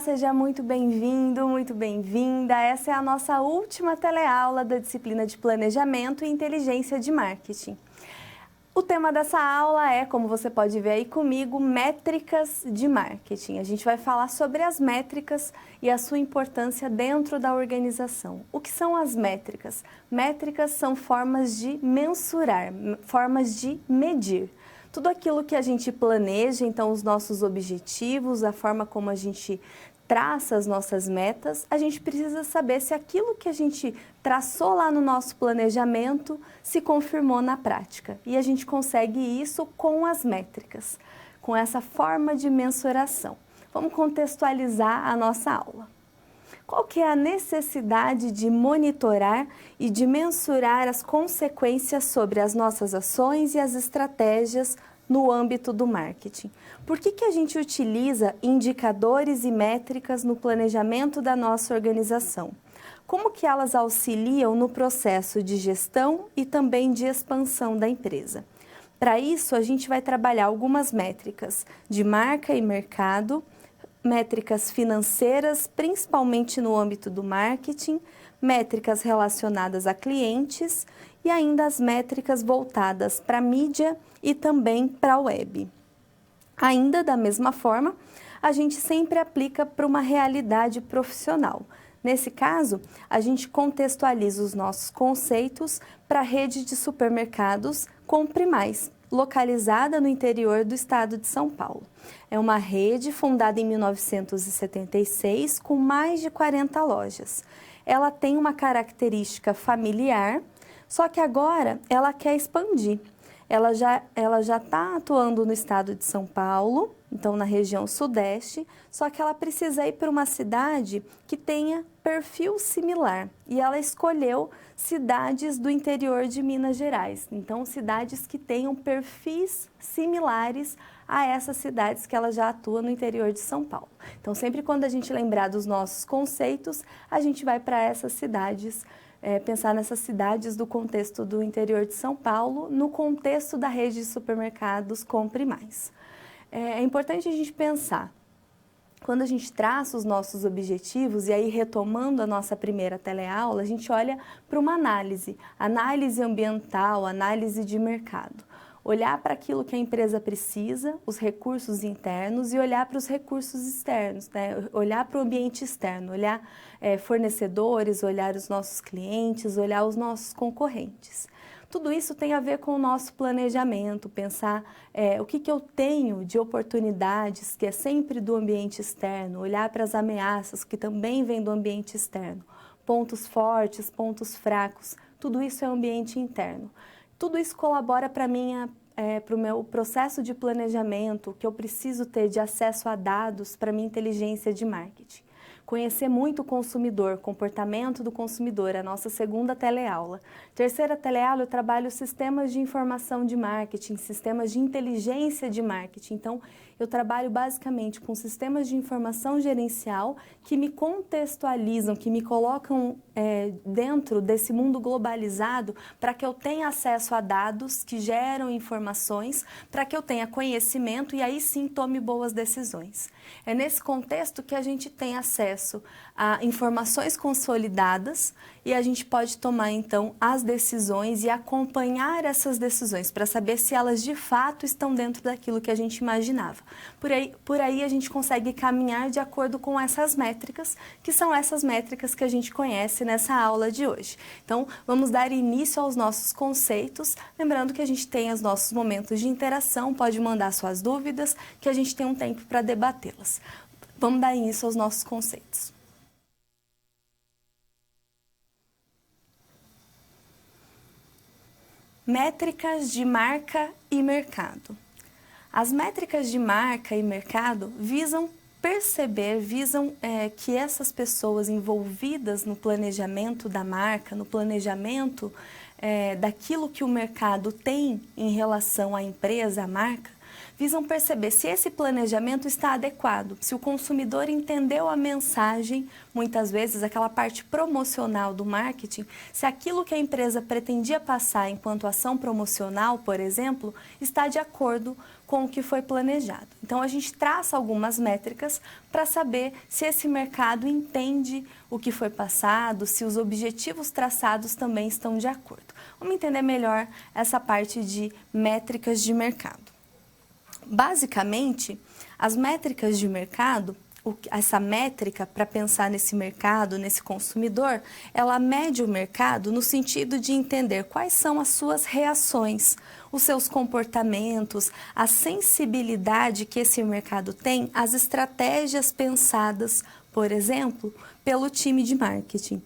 seja muito bem-vindo, muito bem-vinda. Essa é a nossa última teleaula da disciplina de Planejamento e Inteligência de Marketing. O tema dessa aula é, como você pode ver aí comigo, métricas de marketing. A gente vai falar sobre as métricas e a sua importância dentro da organização. O que são as métricas? Métricas são formas de mensurar, formas de medir. Tudo aquilo que a gente planeja, então os nossos objetivos, a forma como a gente traça as nossas metas, a gente precisa saber se aquilo que a gente traçou lá no nosso planejamento se confirmou na prática. E a gente consegue isso com as métricas, com essa forma de mensuração. Vamos contextualizar a nossa aula. Qual que é a necessidade de monitorar e de mensurar as consequências sobre as nossas ações e as estratégias no âmbito do marketing? Por que a gente utiliza indicadores e métricas no planejamento da nossa organização? Como que elas auxiliam no processo de gestão e também de expansão da empresa? Para isso, a gente vai trabalhar algumas métricas de marca e mercado, métricas financeiras, principalmente no âmbito do marketing, métricas relacionadas a clientes e ainda as métricas voltadas para a mídia e também para a web. Ainda da mesma forma, a gente sempre aplica para uma realidade profissional. Nesse caso, a gente contextualiza os nossos conceitos para a rede de supermercados Compre Mais, localizada no interior do estado de São Paulo. É uma rede fundada em 1976 com mais de 40 lojas. Ela tem uma característica familiar, só que agora ela quer expandir. Ela já está atuando no estado de São Paulo, então na região sudeste, só que ela precisa ir para uma cidade que tenha perfil similar. E ela escolheu cidades do interior de Minas Gerais. Então, cidades que tenham perfis similares a essas cidades que ela já atua no interior de São Paulo. Então, sempre quando a gente lembrar dos nossos conceitos, a gente vai para essas cidades, pensar nessas cidades do contexto do interior de São Paulo, no contexto da rede de supermercados Compre Mais. É importante a gente pensar, quando a gente traça os nossos objetivos, e aí retomando a nossa primeira teleaula, a gente olha para uma análise ambiental, análise de mercado. Olhar para aquilo que a empresa precisa, os recursos internos, e olhar para os recursos externos, né? Olhar para o ambiente externo, olhar fornecedores, olhar os nossos clientes, olhar os nossos concorrentes. Tudo isso tem a ver com o nosso planejamento, pensar o que eu tenho de oportunidades, que é sempre do ambiente externo, olhar para as ameaças, que também vêm do ambiente externo, pontos fortes, pontos fracos, tudo isso é ambiente interno. Tudo isso colabora para o meu processo de planejamento, que eu preciso ter de acesso a dados para minha inteligência de marketing. Conhecer muito o consumidor, comportamento do consumidor, a nossa segunda teleaula. Terceira teleaula, eu trabalho sistemas de informação de marketing, sistemas de inteligência de marketing. Então, eu trabalho basicamente com sistemas de informação gerencial que me contextualizam, que me colocam dentro desse mundo globalizado para que eu tenha acesso a dados que geram informações, para que eu tenha conhecimento e aí sim tome boas decisões. É nesse contexto que a gente tem acesso a informações consolidadas e a gente pode tomar então as decisões e acompanhar essas decisões para saber se elas de fato estão dentro daquilo que a gente imaginava. Por aí a gente consegue caminhar de acordo com essas métricas, que são essas métricas que a gente conhece nessa aula de hoje. Então, vamos dar início aos nossos conceitos, lembrando que a gente tem os nossos momentos de interação, pode mandar suas dúvidas, que a gente tem um tempo para debatê-las. Vamos dar início aos nossos conceitos. Métricas de marca e mercado. As métricas de marca e mercado visam que essas pessoas envolvidas no planejamento da marca, no planejamento daquilo que o mercado tem em relação à empresa, à marca, visam perceber se esse planejamento está adequado, se o consumidor entendeu a mensagem, muitas vezes aquela parte promocional do marketing, se aquilo que a empresa pretendia passar enquanto ação promocional, por exemplo, está de acordo com o que foi planejado. Então, a gente traça algumas métricas para saber se esse mercado entende o que foi passado, se os objetivos traçados também estão de acordo. Vamos entender melhor essa parte de métricas de mercado. Basicamente, as métricas de mercado, essa métrica para pensar nesse mercado, nesse consumidor, ela mede o mercado no sentido de entender quais são as suas reações, os seus comportamentos, a sensibilidade que esse mercado tem às estratégias pensadas, por exemplo, pelo time de marketing,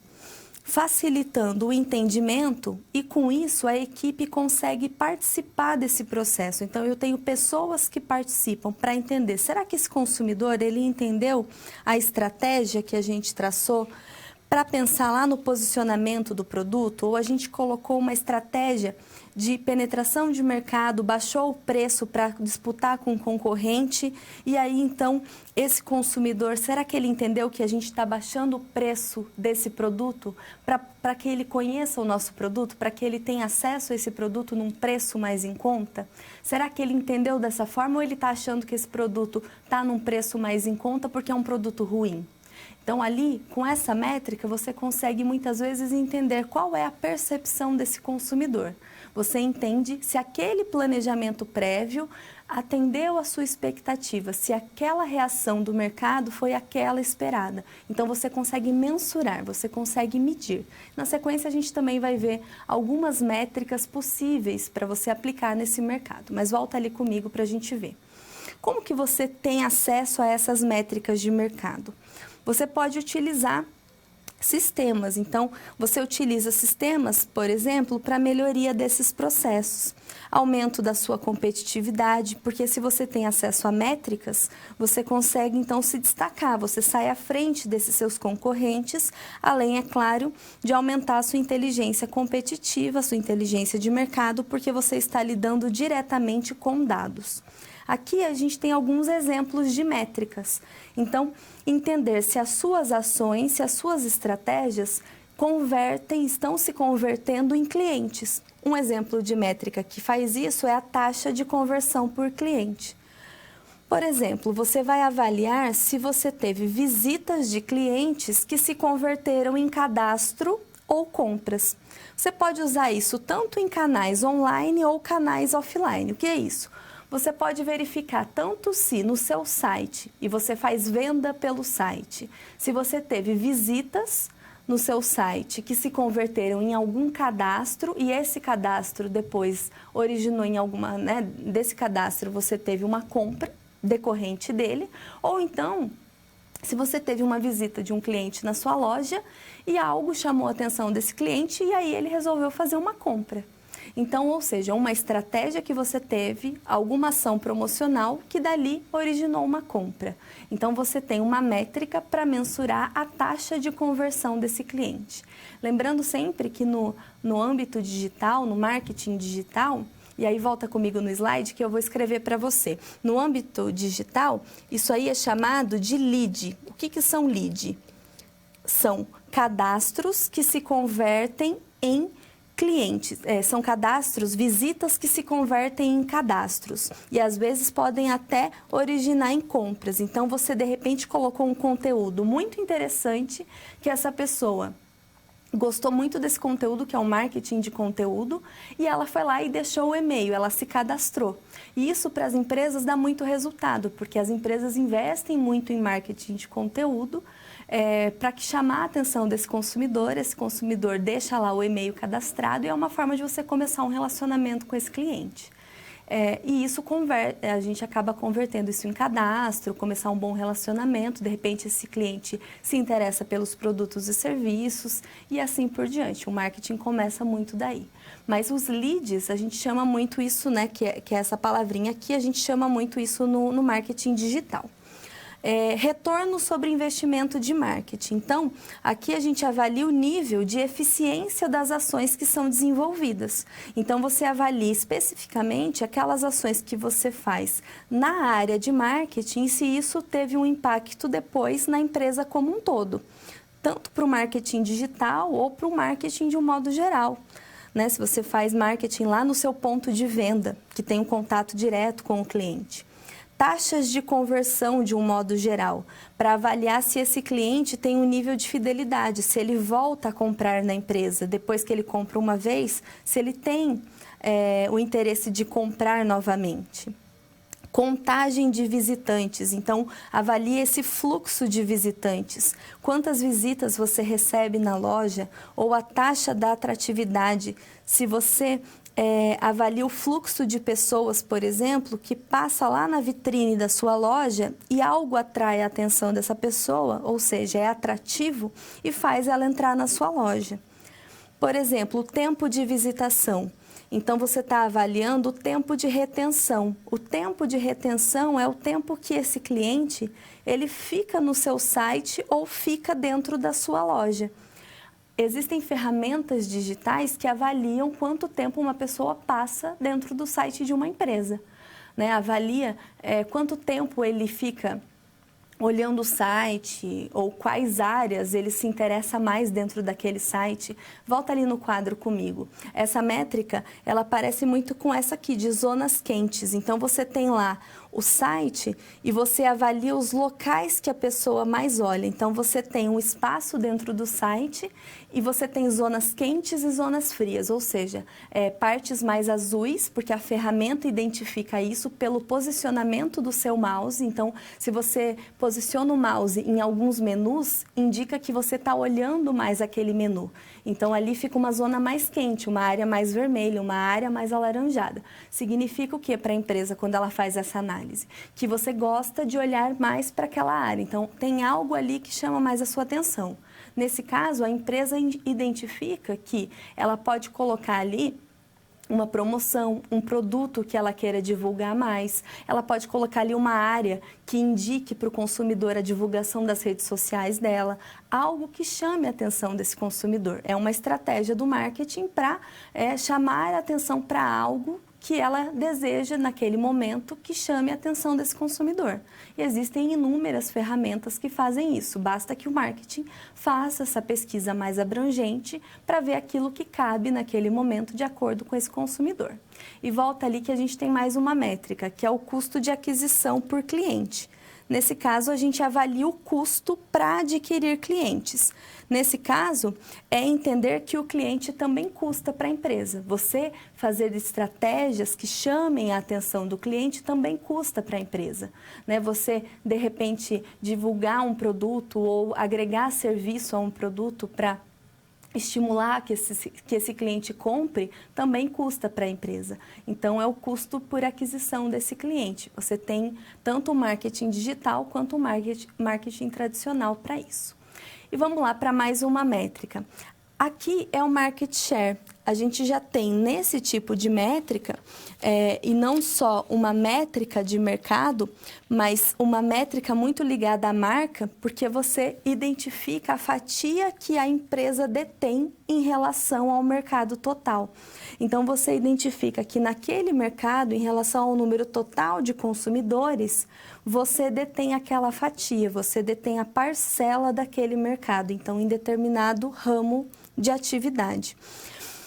facilitando o entendimento e, com isso, a equipe consegue participar desse processo. Então, eu tenho pessoas que participam para entender, será que esse consumidor, ele entendeu a estratégia que a gente traçou para pensar lá no posicionamento do produto? Ou a gente colocou uma estratégia de penetração de mercado, baixou o preço para disputar com o concorrente e aí então esse consumidor, será que ele entendeu que a gente está baixando o preço desse produto para que ele conheça o nosso produto, para que ele tenha acesso a esse produto num preço mais em conta? Será que ele entendeu dessa forma ou ele está achando que esse produto está num preço mais em conta porque é um produto ruim? Então, ali, com essa métrica, você consegue muitas vezes entender qual é a percepção desse consumidor. Você entende se aquele planejamento prévio atendeu a sua expectativa, se aquela reação do mercado foi aquela esperada. Então, você consegue mensurar, você consegue medir. Na sequência, a gente também vai ver algumas métricas possíveis para você aplicar nesse mercado. Mas volta ali comigo para a gente ver. Como que você tem acesso a essas métricas de mercado? Você pode utilizar sistemas. Então, você utiliza sistemas, por exemplo, para melhoria desses processos. Aumento da sua competitividade, porque se você tem acesso a métricas, você consegue, então, se destacar. Você sai à frente desses seus concorrentes, além, é claro, de aumentar a sua inteligência competitiva, a sua inteligência de mercado, porque você está lidando diretamente com dados. Aqui a gente tem alguns exemplos de métricas. Então, entender se as suas ações, se as suas estratégias estão se convertendo em clientes. Um exemplo de métrica que faz isso é a taxa de conversão por cliente. Por exemplo, você vai avaliar se você teve visitas de clientes que se converteram em cadastro ou compras. Você pode usar isso tanto em canais online ou canais offline. O que é isso? Você pode verificar tanto se no seu site, e você faz venda pelo site, se você teve visitas no seu site que se converteram em algum cadastro e esse cadastro depois originou em alguma, desse cadastro você teve uma compra decorrente dele, ou então se você teve uma visita de um cliente na sua loja e algo chamou a atenção desse cliente e aí ele resolveu fazer uma compra. Então, ou seja, uma estratégia que você teve, alguma ação promocional que dali originou uma compra. Então, você tem uma métrica para mensurar a taxa de conversão desse cliente. Lembrando sempre que no âmbito digital, no marketing digital, e aí volta comigo no slide que eu vou escrever para você. No âmbito digital, isso aí é chamado de lead. O que são lead? São cadastros que se convertem em clientes, são cadastros, visitas que se convertem em cadastros e às vezes podem até originar em compras. Então, você de repente colocou um conteúdo muito interessante que essa pessoa gostou muito desse conteúdo, que é o marketing de conteúdo, e ela foi lá e deixou o e-mail, ela se cadastrou. E isso para as empresas dá muito resultado, porque as empresas investem muito em marketing de conteúdo, para que chamar a atenção desse consumidor, esse consumidor deixa lá o e-mail cadastrado e é uma forma de você começar um relacionamento com esse cliente. E isso a gente acaba convertendo isso em cadastro, começar um bom relacionamento, de repente esse cliente se interessa pelos produtos e serviços e assim por diante. O marketing começa muito daí. Mas os leads, a gente chama muito isso, que é essa palavrinha aqui, a gente chama muito isso no marketing digital. retorno sobre investimento de marketing. Então, aqui a gente avalia o nível de eficiência das ações que são desenvolvidas. Então, você avalia especificamente aquelas ações que você faz na área de marketing e se isso teve um impacto depois na empresa como um todo, tanto para o marketing digital ou para o marketing de um modo geral. Né? Se você faz marketing lá no seu ponto de venda, que tem um contato direto com o cliente. Taxas de conversão de um modo geral, para avaliar se esse cliente tem um nível de fidelidade, se ele volta a comprar na empresa, depois que ele compra uma vez, se ele tem o interesse de comprar novamente. Contagem de visitantes, então avalie esse fluxo de visitantes. Quantas visitas você recebe na loja ou a taxa da atratividade. Se você avalia o fluxo de pessoas, por exemplo, que passa lá na vitrine da sua loja e algo atrai a atenção dessa pessoa, ou seja, é atrativo e faz ela entrar na sua loja. Por exemplo, o tempo de visitação. Então, você está avaliando o tempo de retenção. O tempo de retenção é o tempo que esse cliente ele fica no seu site ou fica dentro da sua loja. Existem ferramentas digitais que avaliam quanto tempo uma pessoa passa dentro do site de uma empresa. Né? Avalia quanto tempo ele fica olhando o site ou quais áreas ele se interessa mais dentro daquele site. Volta ali no quadro comigo. Essa métrica, ela parece muito com essa aqui, de zonas quentes. Então, você tem lá o site e você avalia os locais que a pessoa mais olha. Então, você tem um espaço dentro do site e você tem zonas quentes e zonas frias, ou seja, partes mais azuis, porque a ferramenta identifica isso pelo posicionamento do seu mouse. Então, se você posiciona o mouse em alguns menus, indica que você está olhando mais aquele menu. Então, ali fica uma zona mais quente, uma área mais vermelha, uma área mais alaranjada. Significa o que para a empresa quando ela faz essa análise? Que você gosta de olhar mais para aquela área. Então, tem algo ali que chama mais a sua atenção. Nesse caso, a empresa identifica que ela pode colocar ali uma promoção, um produto que ela queira divulgar mais. Ela pode colocar ali uma área que indique para o consumidor a divulgação das redes sociais dela, algo que chame a atenção desse consumidor. É uma estratégia do marketing para chamar a atenção para algo que ela deseja naquele momento que chame a atenção desse consumidor. E existem inúmeras ferramentas que fazem isso. Basta que o marketing faça essa pesquisa mais abrangente para ver aquilo que cabe naquele momento de acordo com esse consumidor. E volta ali que a gente tem mais uma métrica, que é o custo de aquisição por cliente. Nesse caso, a gente avalia o custo para adquirir clientes. Nesse caso, é entender que o cliente também custa para a empresa. Você fazer estratégias que chamem a atenção do cliente também custa para a empresa. Né? Você, de repente, divulgar um produto ou agregar serviço a um produto para estimular que esse cliente compre, também custa para a empresa. Então, é o custo por aquisição desse cliente. Você tem tanto o marketing digital quanto o marketing tradicional para isso. E vamos lá para mais uma métrica. Aqui é o market share. A gente já tem nesse tipo de métrica, e não só uma métrica de mercado, mas uma métrica muito ligada à marca, porque você identifica a fatia que a empresa detém em relação ao mercado total. Então, você identifica que naquele mercado, em relação ao número total de consumidores, você detém aquela fatia, você detém a parcela daquele mercado, então, em determinado ramo de atividade.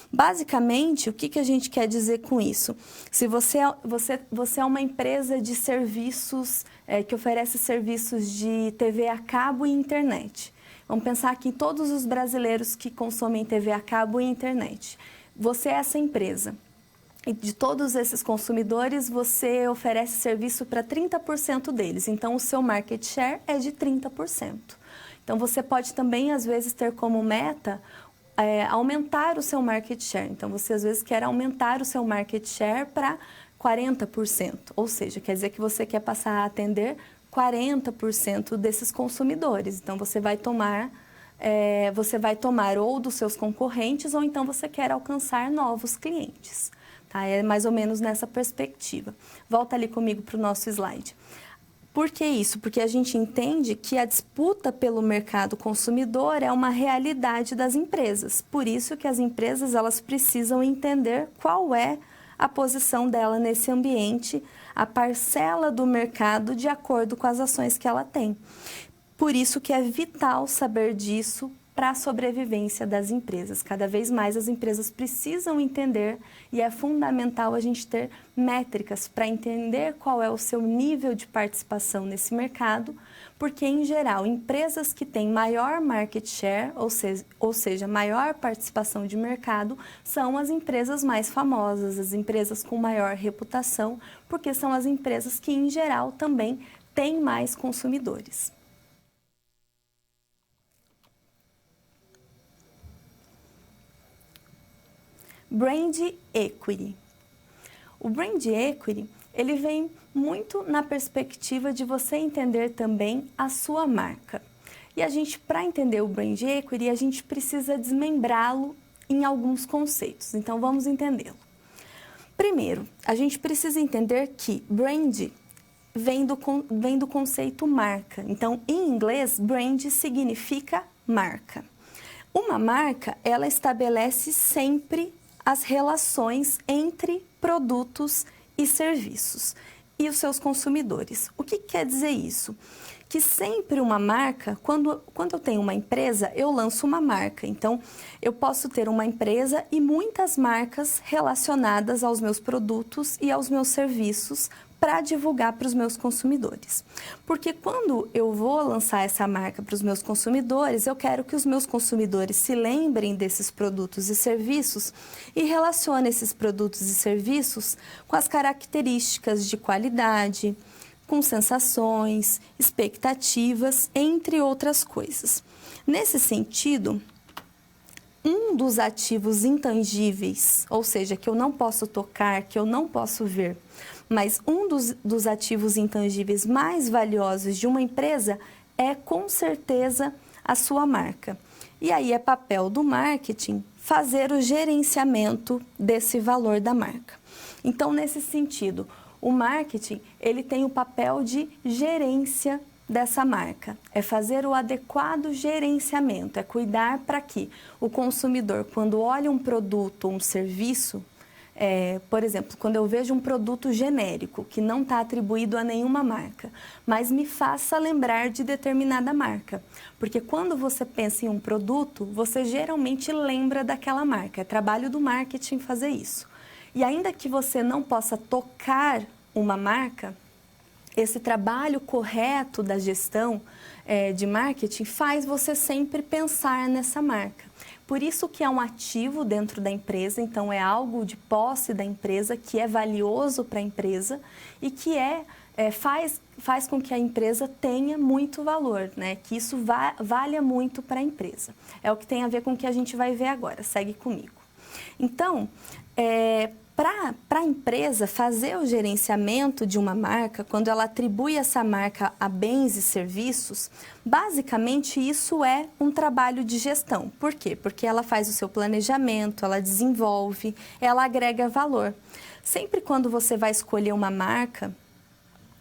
Basicamente, o que a gente quer dizer com isso? Se você é uma empresa de serviços, que oferece serviços de TV a cabo e internet. Vamos pensar aqui em todos os brasileiros que consomem TV a cabo e internet. Você é essa empresa. E de todos esses consumidores, você oferece serviço para 30% deles. Então, o seu market share é de 30%. Então, você pode também, às vezes, ter como meta aumentar o seu market share. Então, você às vezes quer aumentar o seu market share para 40%. Ou seja, quer dizer que você quer passar a atender 40% desses consumidores. Então, você vai tomar ou dos seus concorrentes ou então você quer alcançar novos clientes. Tá? É mais ou menos nessa perspectiva. Volta ali comigo para o nosso slide. Por que isso? Porque a gente entende que a disputa pelo mercado consumidor é uma realidade das empresas. Por isso que as empresas elas precisam entender qual é a posição dela nesse ambiente, a parcela do mercado de acordo com as ações que ela tem. Por isso que é vital saber disso para a sobrevivência das empresas. Cada vez mais as empresas precisam entender e é fundamental a gente ter métricas para entender qual é o seu nível de participação nesse mercado, porque, em geral, empresas que têm maior market share, ou seja, maior participação de mercado, são as empresas mais famosas, as empresas com maior reputação, porque são as empresas que, em geral, também têm mais consumidores. Brand Equity. O Brand Equity, ele vem muito na perspectiva de você entender também a sua marca. E a gente, para entender o Brand Equity, a gente precisa desmembrá-lo em alguns conceitos. Então, vamos entendê-lo. Primeiro, a gente precisa entender que brand vem do conceito marca. Então, em inglês, brand significa marca. Uma marca, ela estabelece sempre as relações entre produtos e serviços e os seus consumidores. O que quer dizer isso? Que sempre uma marca, quando eu tenho uma empresa, eu lanço uma marca. Então, eu posso ter uma empresa e muitas marcas relacionadas aos meus produtos e aos meus serviços para divulgar para os meus consumidores. Porque quando eu vou lançar essa marca para os meus consumidores, eu quero que os meus consumidores se lembrem desses produtos e serviços e relacionem esses produtos e serviços com as características de qualidade, com sensações, expectativas, entre outras coisas. Nesse sentido, um dos ativos intangíveis, ou seja, que eu não posso tocar, que eu não posso ver, mas um dos ativos intangíveis mais valiosos de uma empresa é, com certeza, a sua marca. E aí é papel do marketing fazer o gerenciamento desse valor da marca. Então, nesse sentido, o marketing ele tem o papel de gerência dessa marca, é fazer o adequado gerenciamento, é cuidar para que o consumidor, quando olha um produto ou um serviço, por exemplo, quando eu vejo um produto genérico que não está atribuído a nenhuma marca, mas me faça lembrar de determinada marca. Porque quando você pensa em um produto, você geralmente lembra daquela marca. É trabalho do marketing fazer isso. E ainda que você não possa tocar uma marca, esse trabalho correto da gestão de marketing faz você sempre pensar nessa marca. Por isso que é um ativo dentro da empresa, então é algo de posse da empresa que é valioso para a empresa e que faz com que a empresa tenha muito valor, né? Que isso valha muito para a empresa. É o que tem a ver com o que a gente vai ver agora, segue comigo. Então, para a empresa fazer o gerenciamento de uma marca, quando ela atribui essa marca a bens e serviços, basicamente isso é um trabalho de gestão. Por quê? Porque ela faz o seu planejamento, ela desenvolve, ela agrega valor. Sempre quando você vai escolher uma marca,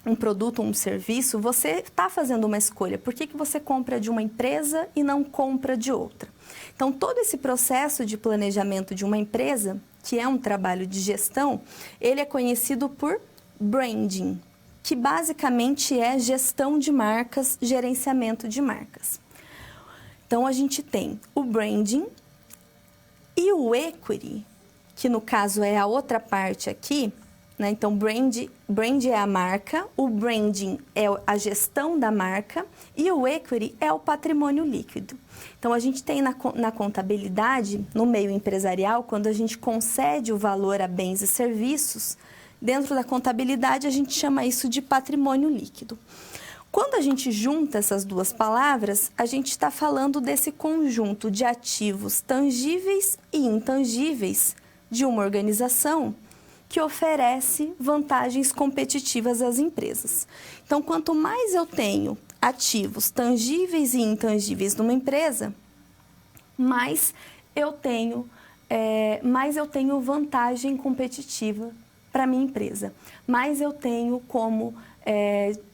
um produto ou um serviço, você está fazendo uma escolha. Por que você compra de uma empresa e não compra de outra? Então, todo esse processo de planejamento de uma empresa, que é um trabalho de gestão, ele é conhecido por branding, que basicamente é gestão de marcas, gerenciamento de marcas. Então, a gente tem o branding e o equity, que no caso é a outra parte aqui, né? Então, brand é a marca, o branding é a gestão da marca e o equity é o patrimônio líquido. Então, a gente tem na contabilidade, no meio empresarial, quando a gente concede o valor a bens e serviços, dentro da contabilidade a gente chama isso de patrimônio líquido. Quando a gente junta essas duas palavras, a gente está falando desse conjunto de ativos tangíveis e intangíveis de uma organização que oferece vantagens competitivas às empresas. Então, quanto mais eu tenho ativos tangíveis e intangíveis numa empresa, mais eu tenho vantagem competitiva para a minha empresa. Mais eu tenho como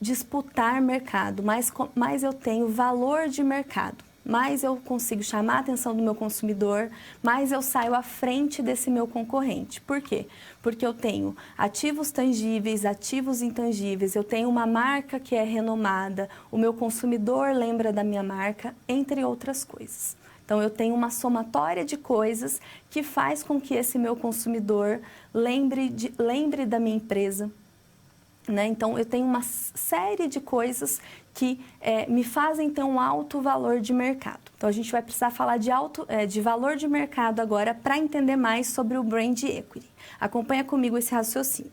disputar mercado, mais eu tenho valor de mercado, mais eu consigo chamar a atenção do meu consumidor, mais eu saio à frente desse meu concorrente. Por quê? Porque eu tenho ativos tangíveis, ativos intangíveis, eu tenho uma marca que é renomada, o meu consumidor lembra da minha marca, entre outras coisas. Então, eu tenho uma somatória de coisas que faz com que esse meu consumidor lembre da minha empresa, né? Então, eu tenho uma série de coisas que me fazem ter um alto valor de mercado. Então, a gente vai precisar falar de valor de mercado agora para entender mais sobre o Brand Equity. Acompanha comigo esse raciocínio.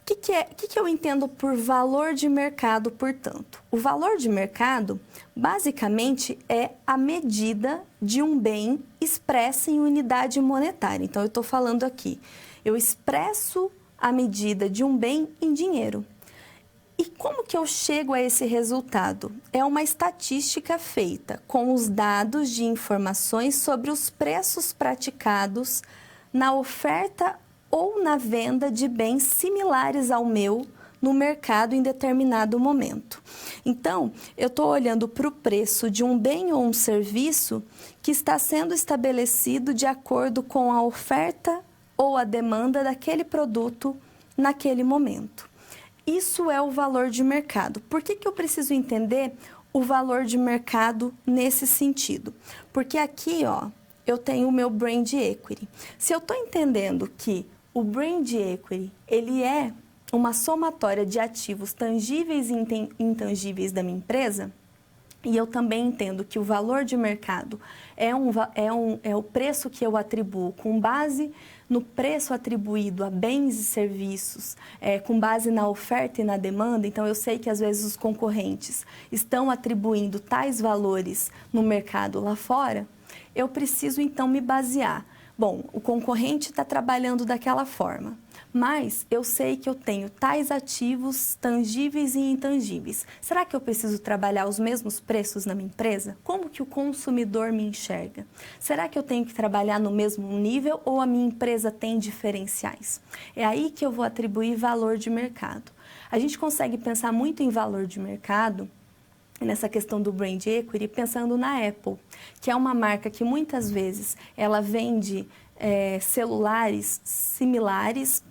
O que eu entendo por valor de mercado, portanto? O valor de mercado, basicamente, é a medida de um bem expressa em unidade monetária. Então, eu estou falando aqui, eu expresso a medida de um bem em dinheiro. E como que eu chego a esse resultado? É uma estatística feita com os dados de informações sobre os preços praticados na oferta ou na venda de bens similares ao meu no mercado em determinado momento. Então, eu estou olhando para o preço de um bem ou um serviço que está sendo estabelecido de acordo com a oferta ou a demanda daquele produto naquele momento. Isso é o valor de mercado. Por que eu preciso entender o valor de mercado nesse sentido? Porque aqui, ó, eu tenho o meu Brand Equity. Se eu estou entendendo que o Brand Equity, ele é uma somatória de ativos tangíveis e intangíveis da minha empresa, e eu também entendo que o valor de mercado é o preço que eu atribuo com base no preço atribuído a bens e serviços, com base na oferta e na demanda. Então, eu sei que às vezes os concorrentes estão atribuindo tais valores no mercado lá fora, eu preciso então me basear. Bom, o concorrente está trabalhando daquela forma, mas eu sei que eu tenho tais ativos tangíveis e intangíveis. Será que eu preciso trabalhar os mesmos preços na minha empresa? Como que o consumidor me enxerga? Será que eu tenho que trabalhar no mesmo nível ou a minha empresa tem diferenciais? É aí que eu vou atribuir valor de mercado. A gente consegue pensar muito em valor de mercado nessa questão do Brand Equity, pensando na Apple, que é uma marca que muitas vezes ela vende celulares similares,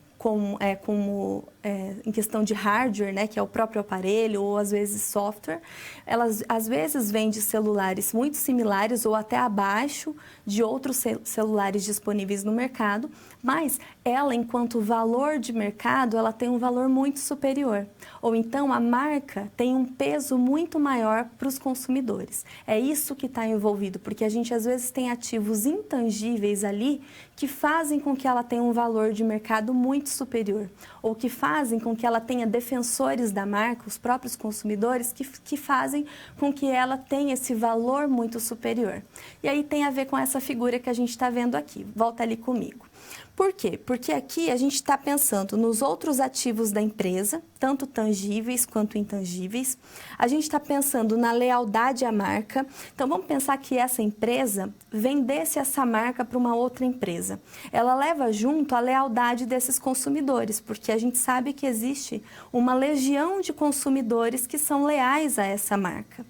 em questão de hardware, né, que é o próprio aparelho, ou às vezes software. Elas às vezes vendem celulares muito similares ou até abaixo de outros celulares disponíveis no mercado, mas ela, enquanto valor de mercado, ela tem um valor muito superior. Ou então a marca tem um peso muito maior para os consumidores. É isso que está envolvido, porque a gente às vezes tem ativos intangíveis ali que fazem com que ela tenha um valor de mercado muito superior, ou que fazem com que ela tenha defensores da marca, os próprios consumidores, que fazem com que ela tenha esse valor muito superior. E aí tem a ver com essa figura que a gente está vendo aqui. Volta ali comigo. Por quê? Porque aqui a gente está pensando nos outros ativos da empresa, tanto tangíveis quanto intangíveis. A gente está pensando na lealdade à marca. Então, vamos pensar que essa empresa vendesse essa marca para uma outra empresa. Ela leva junto a lealdade desses consumidores, porque a gente sabe que existe uma legião de consumidores que são leais a essa marca.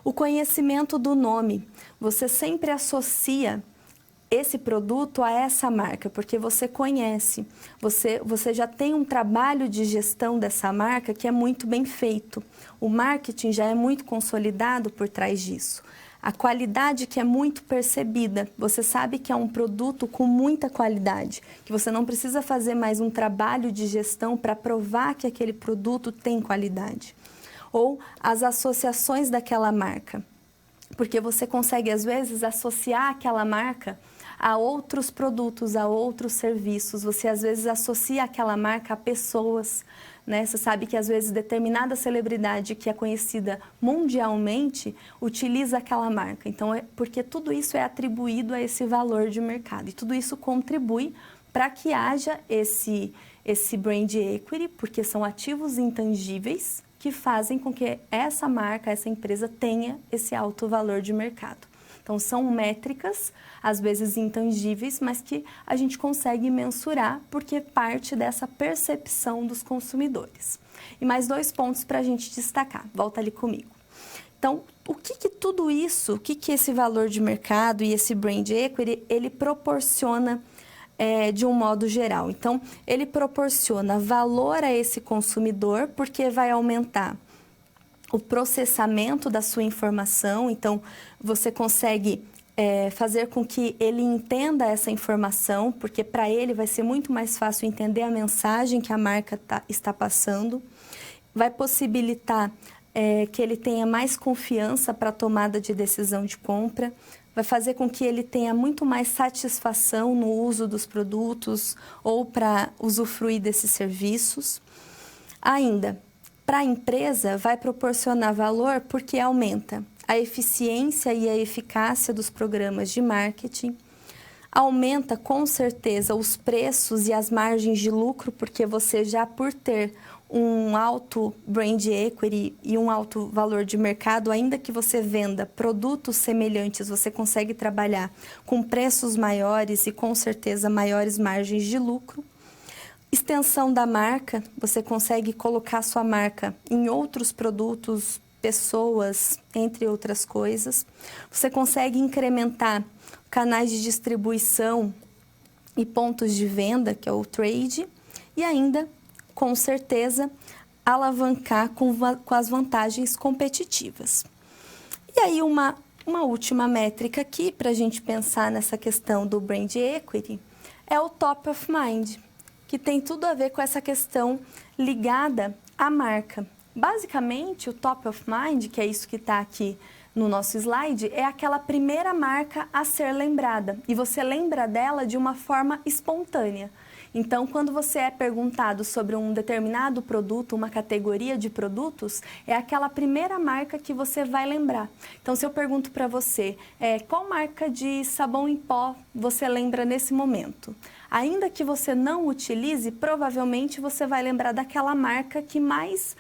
O conhecimento do nome. Você sempre associa esse produto a essa marca, porque você conhece, você já tem um trabalho de gestão dessa marca que é muito bem feito. O marketing já é muito consolidado por trás disso. A qualidade que é muito percebida, você sabe que é um produto com muita qualidade, que você não precisa fazer mais um trabalho de gestão para provar que aquele produto tem qualidade. Ou as associações daquela marca, porque você consegue às vezes associar aquela marca a outros produtos, a outros serviços. Você às vezes associa aquela marca a pessoas, né? Você sabe que às vezes determinada celebridade que é conhecida mundialmente utiliza aquela marca. Então, porque tudo isso é atribuído a esse valor de mercado. E tudo isso contribui para que haja esse brand equity, porque são ativos intangíveis que fazem com que essa marca, essa empresa tenha esse alto valor de mercado. Então, são métricas, às vezes intangíveis, mas que a gente consegue mensurar porque parte dessa percepção dos consumidores. E mais 2 pontos para a gente destacar. Volta ali comigo. Então, o que tudo isso, o que esse valor de mercado e esse brand equity, ele proporciona de um modo geral? Então, ele proporciona valor a esse consumidor porque vai aumentar o processamento da sua informação. Então, você consegue fazer com que ele entenda essa informação, porque para ele vai ser muito mais fácil entender a mensagem que a marca está passando. Vai possibilitar que ele tenha mais confiança para a tomada de decisão de compra, vai fazer com que ele tenha muito mais satisfação no uso dos produtos ou para usufruir desses serviços. Ainda, para a empresa, vai proporcionar valor porque aumenta a eficiência e a eficácia dos programas de marketing, aumenta com certeza os preços e as margens de lucro, porque você já por ter um alto brand equity e um alto valor de mercado, ainda que você venda produtos semelhantes, você consegue trabalhar com preços maiores e com certeza maiores margens de lucro. Extensão da marca, você consegue colocar sua marca em outros produtos, pessoas, entre outras coisas. Você consegue incrementar canais de distribuição e pontos de venda, que é o trade, e ainda, com certeza, alavancar com as vantagens competitivas. E aí, uma última métrica aqui, para a gente pensar nessa questão do brand equity, é o top of mind, que tem tudo a ver com essa questão ligada à marca. Basicamente, o top of mind, que é isso que está aqui no nosso slide, é aquela primeira marca a ser lembrada. E você lembra dela de uma forma espontânea. Então, quando você é perguntado sobre um determinado produto, uma categoria de produtos, é aquela primeira marca que você vai lembrar. Então, se eu pergunto para você, qual marca de sabão em pó você lembra nesse momento? Ainda que você não utilize, provavelmente você vai lembrar daquela marca que mais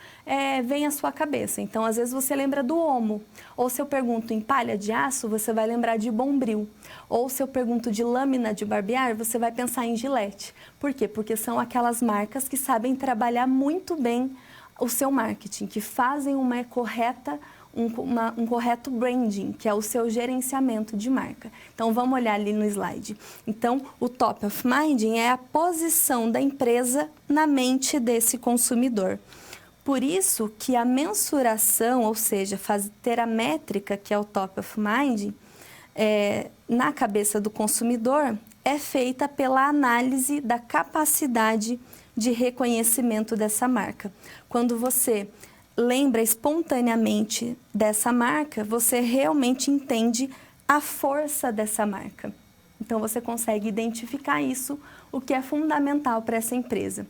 vem à sua cabeça. Então, às vezes você lembra do Omo. Ou se eu pergunto em palha de aço, você vai lembrar de Bombril. Ou se eu pergunto de lâmina de barbear, você vai pensar em Gillette. Por quê? Porque são aquelas marcas que sabem trabalhar muito bem o seu marketing, que fazem um correto branding, que é o seu gerenciamento de marca. Então, vamos olhar ali no slide. Então, o top of mind é a posição da empresa na mente desse consumidor. Por isso que a mensuração, ou seja, ter a métrica, que é o top of mind, na cabeça do consumidor, é feita pela análise da capacidade de reconhecimento dessa marca. Quando você lembra espontaneamente dessa marca, você realmente entende a força dessa marca. Então, você consegue identificar isso, o que é fundamental para essa empresa.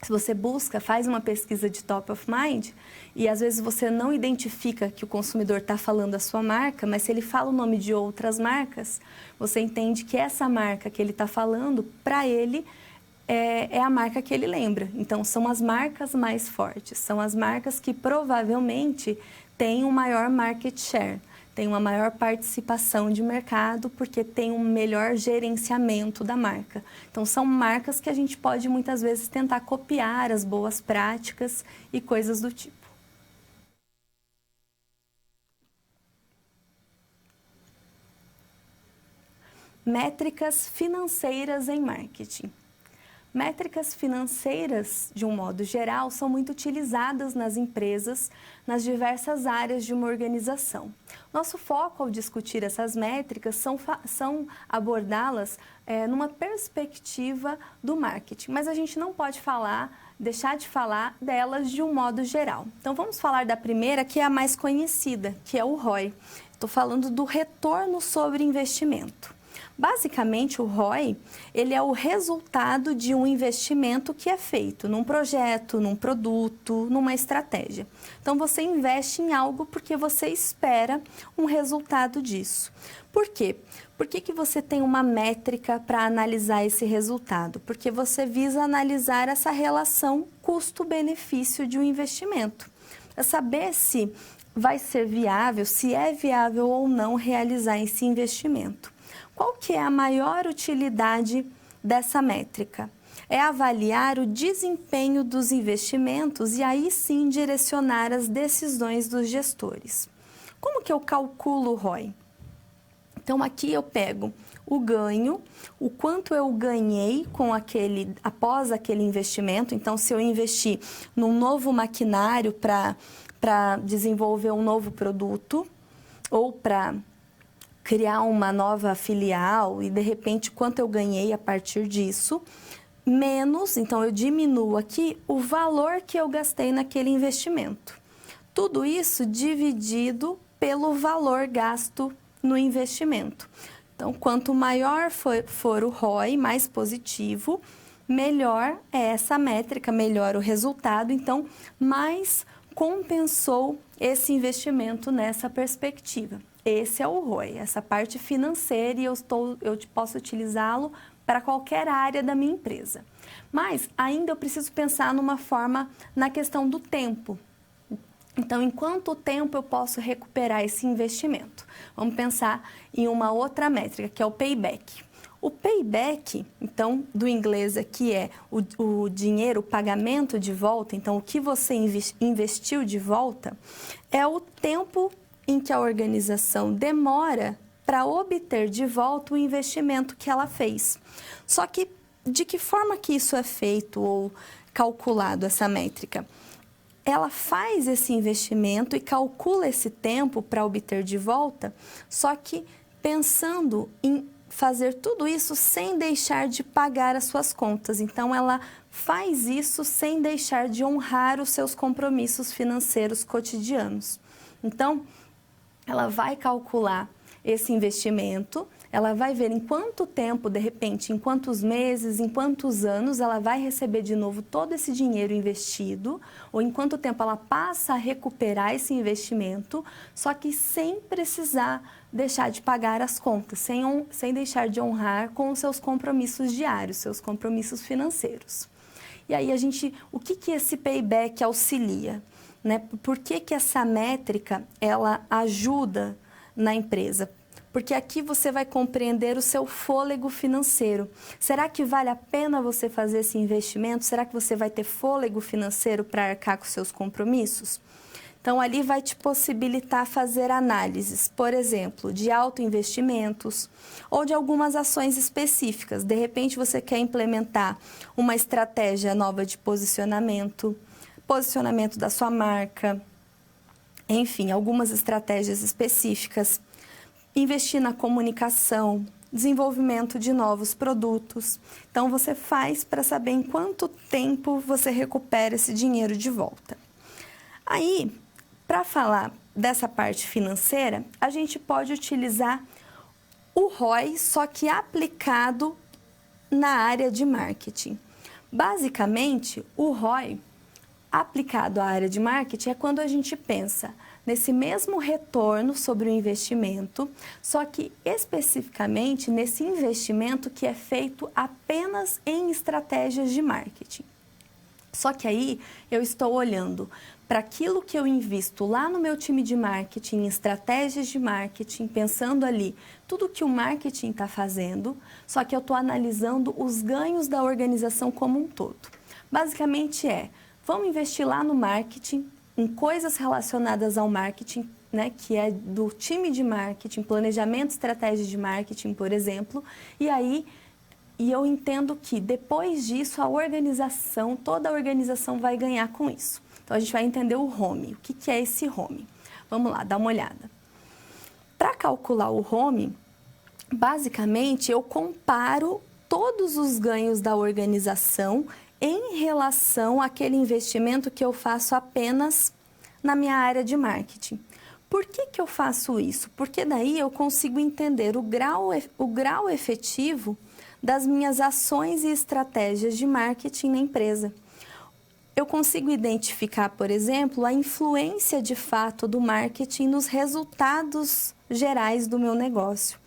Se você faz uma pesquisa de top of mind, e às vezes você não identifica que o consumidor está falando a sua marca, mas se ele fala o nome de outras marcas, você entende que essa marca que ele está falando, para ele, é a marca que ele lembra. Então, são as marcas mais fortes, são as marcas que provavelmente têm um maior market share, têm uma maior participação de mercado, porque tem um melhor gerenciamento da marca. Então, são marcas que a gente pode muitas vezes tentar copiar as boas práticas e coisas do tipo. Métricas financeiras em marketing. Métricas financeiras, de um modo geral, são muito utilizadas nas empresas, nas diversas áreas de uma organização. Nosso foco ao discutir essas métricas são abordá-las numa perspectiva do marketing, mas a gente não pode deixar de falar delas de um modo geral. Então, vamos falar da primeira, que é a mais conhecida, que é o ROI. Estou falando do retorno sobre investimento. Basicamente, o ROI, ele é o resultado de um investimento que é feito num projeto, num produto, numa estratégia. Então, você investe em algo porque você espera um resultado disso. Por quê? Por que você tem uma métrica para analisar esse resultado? Porque você visa analisar essa relação custo-benefício de um investimento. Para saber se vai ser viável, se é viável ou não realizar esse investimento. Qual que é a maior utilidade dessa métrica? É avaliar o desempenho dos investimentos e aí sim direcionar as decisões dos gestores. Como que eu calculo o ROI? Então aqui eu pego o ganho, o quanto eu ganhei após aquele investimento. Então, se eu investir num novo maquinário para desenvolver um novo produto ou para criar uma nova filial e de repente quanto eu ganhei a partir disso, menos, então eu diminuo aqui o valor que eu gastei naquele investimento. Tudo isso dividido pelo valor gasto no investimento. Então, quanto maior for o ROI, mais positivo, melhor é essa métrica, melhor o resultado, então mais compensou esse investimento nessa perspectiva. Esse é o ROI, essa parte financeira, e eu posso utilizá-lo para qualquer área da minha empresa. Mas ainda eu preciso pensar na questão do tempo. Então, em quanto tempo eu posso recuperar esse investimento? Vamos pensar em uma outra métrica, que é o payback. O payback, então, do inglês aqui é o dinheiro, o pagamento de volta, então o que você investiu de volta, é o tempo em que a organização demora para obter de volta o investimento que ela fez. Só que de que forma que isso é feito ou calculado, essa métrica? Ela faz esse investimento e calcula esse tempo para obter de volta, só que pensando em fazer tudo isso sem deixar de pagar as suas contas. Então, ela faz isso sem deixar de honrar os seus compromissos financeiros cotidianos. Então, ela vai calcular esse investimento, ela vai ver em quanto tempo, de repente, em quantos meses, em quantos anos ela vai receber de novo todo esse dinheiro investido, ou em quanto tempo ela passa a recuperar esse investimento, só que sem precisar deixar de pagar as contas, sem deixar de honrar com os seus compromissos diários, seus compromissos financeiros. E aí o que esse payback auxilia? Né? Por que essa métrica ela ajuda na empresa? Porque aqui você vai compreender o seu fôlego financeiro. Será que vale a pena você fazer esse investimento? Será que você vai ter fôlego financeiro para arcar com seus compromissos? Então, ali vai te possibilitar fazer análises, por exemplo, de autoinvestimentos ou de algumas ações específicas. De repente, você quer implementar uma estratégia nova de posicionamento da sua marca, enfim, algumas estratégias específicas. Investir na comunicação, desenvolvimento de novos produtos. Então, você faz para saber em quanto tempo você recupera esse dinheiro de volta. Aí, para falar dessa parte financeira, a gente pode utilizar o ROI, só que aplicado na área de marketing. Basicamente, o ROI aplicado à área de marketing é quando a gente pensa nesse mesmo retorno sobre o investimento, só que especificamente nesse investimento que é feito apenas em estratégias de marketing. Só que aí eu estou olhando para aquilo que eu invisto lá no meu time de marketing, em estratégias de marketing, pensando ali tudo que o marketing está fazendo, só que eu estou analisando os ganhos da organização como um todo. Basicamente vamos investir lá no marketing, em coisas relacionadas ao marketing, né, que é do time de marketing, planejamento, estratégia de marketing, por exemplo, e eu entendo que depois disso toda a organização vai ganhar com isso. Então a gente vai entender o ROMI. O que é esse ROMI? Vamos lá, dá uma olhada. Para calcular o ROMI, basicamente eu comparo todos os ganhos da organização em relação àquele investimento que eu faço apenas na minha área de marketing. Por que eu faço isso? Porque daí eu consigo entender o grau efetivo das minhas ações e estratégias de marketing na empresa. Eu consigo identificar, por exemplo, a influência de fato do marketing nos resultados gerais do meu negócio.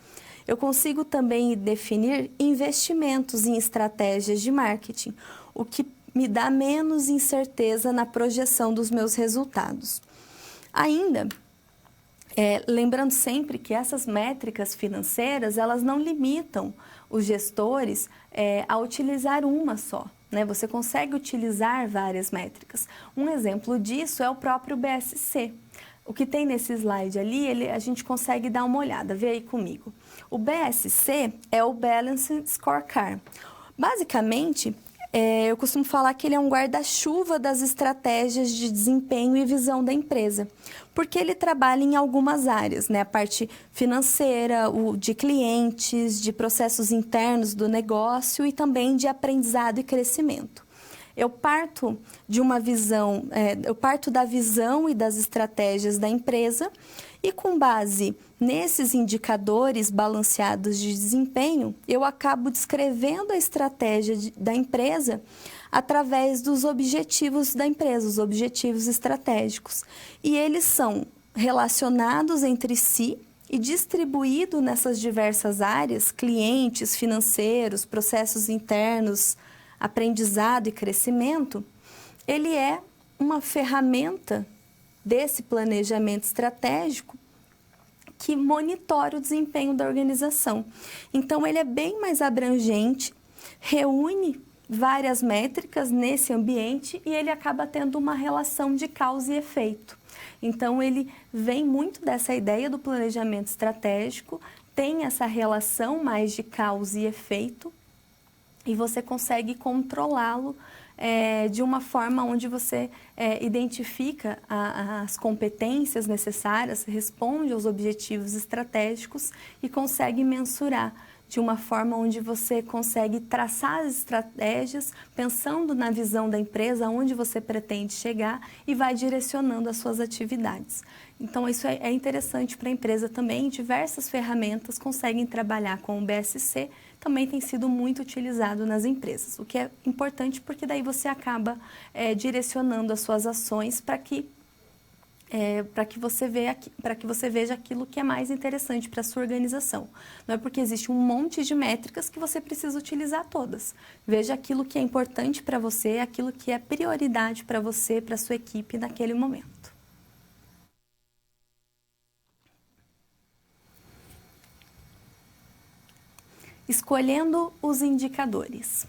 Eu consigo também definir investimentos em estratégias de marketing, o que me dá menos incerteza na projeção dos meus resultados. Ainda, Lembrando sempre que essas métricas financeiras, elas não limitam os gestores a utilizar uma só, né? Você consegue utilizar várias métricas. Um exemplo disso é o próprio BSC. O que tem nesse slide ali, a gente consegue dar uma olhada, vê aí comigo. O BSC é o Balanced Scorecard. Basicamente, eu costumo falar que ele é um guarda-chuva das estratégias de desempenho e visão da empresa, porque ele trabalha em algumas áreas, né? A parte financeira, de clientes, de processos internos do negócio e também de aprendizado e crescimento. Eu parto da visão e das estratégias da empresa e, com base nesses indicadores balanceados de desempenho, eu acabo descrevendo a estratégia da empresa através dos objetivos da empresa, os objetivos estratégicos. E eles são relacionados entre si e distribuídos nessas diversas áreas, clientes, financeiros, processos internos, aprendizado e crescimento. Ele é uma ferramenta desse planejamento estratégico que monitora o desempenho da organização. Então, ele é bem mais abrangente, reúne várias métricas nesse ambiente e ele acaba tendo uma relação de causa e efeito. Então, ele vem muito dessa ideia do planejamento estratégico, tem essa relação mais de causa e efeito e você consegue controlá-lo de uma forma onde você identifica as competências necessárias, responde aos objetivos estratégicos e consegue mensurar de uma forma onde você consegue traçar as estratégias pensando na visão da empresa, onde você pretende chegar e vai direcionando as suas atividades. Então, isso é interessante para a empresa também. Diversas ferramentas conseguem trabalhar com o BSC, também tem sido muito utilizado nas empresas, o que é importante porque daí você acaba direcionando as suas ações para que você veja aquilo que é mais interessante para a sua organização. Não é porque existe um monte de métricas que você precisa utilizar todas. Veja aquilo que é importante para você, aquilo que é prioridade para você, para a sua equipe naquele momento. Escolhendo os indicadores.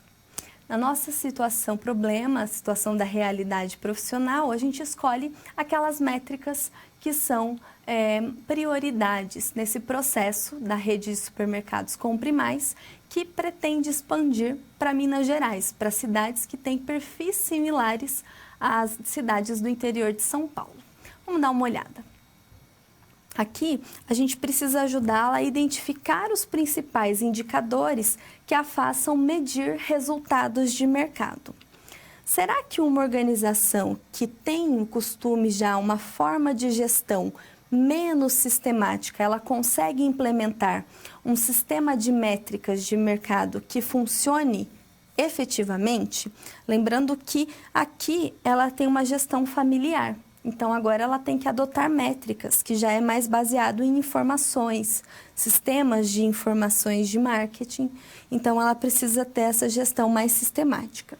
Na nossa situação problema, a situação da realidade profissional, a gente escolhe aquelas métricas que são prioridades nesse processo da rede de supermercados Compre Mais, que pretende expandir para Minas Gerais, para cidades que têm perfis similares às cidades do interior de São Paulo. Vamos dar uma olhada. Aqui, a gente precisa ajudá-la a identificar os principais indicadores que a façam medir resultados de mercado. Será que uma organização que tem um costume já, uma forma de gestão menos sistemática, ela consegue implementar um sistema de métricas de mercado que funcione efetivamente? Lembrando que aqui ela tem uma gestão familiar. Então, agora ela tem que adotar métricas, que já é mais baseado em informações, sistemas de informações de marketing. Então, ela precisa ter essa gestão mais sistemática.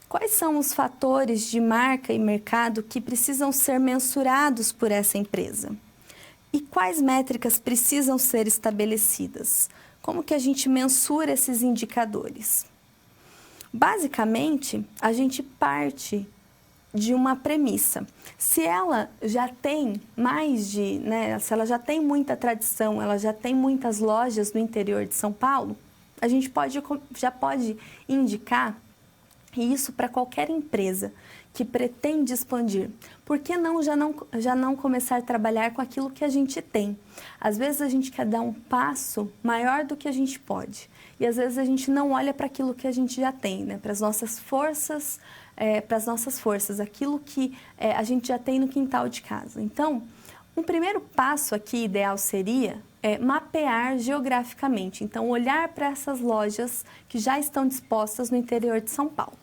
Quais são os fatores de marca e mercado que precisam ser mensurados por essa empresa? E quais métricas precisam ser estabelecidas? Como que a gente mensura esses indicadores? Basicamente, a gente parte de uma premissa. Se ela já tem se ela já tem muita tradição, ela já tem muitas lojas no interior de São Paulo, a gente já pode indicar isso para qualquer empresa que pretende expandir. Por que já não começar a trabalhar com aquilo que a gente tem? Às vezes a gente quer dar um passo maior do que a gente pode. E às vezes a gente não olha para aquilo que a gente já tem, né? Para as nossas forças, aquilo que a gente já tem no quintal de casa. Então, um primeiro passo aqui ideal seria mapear geograficamente. Então, olhar para essas lojas que já estão dispostas no interior de São Paulo.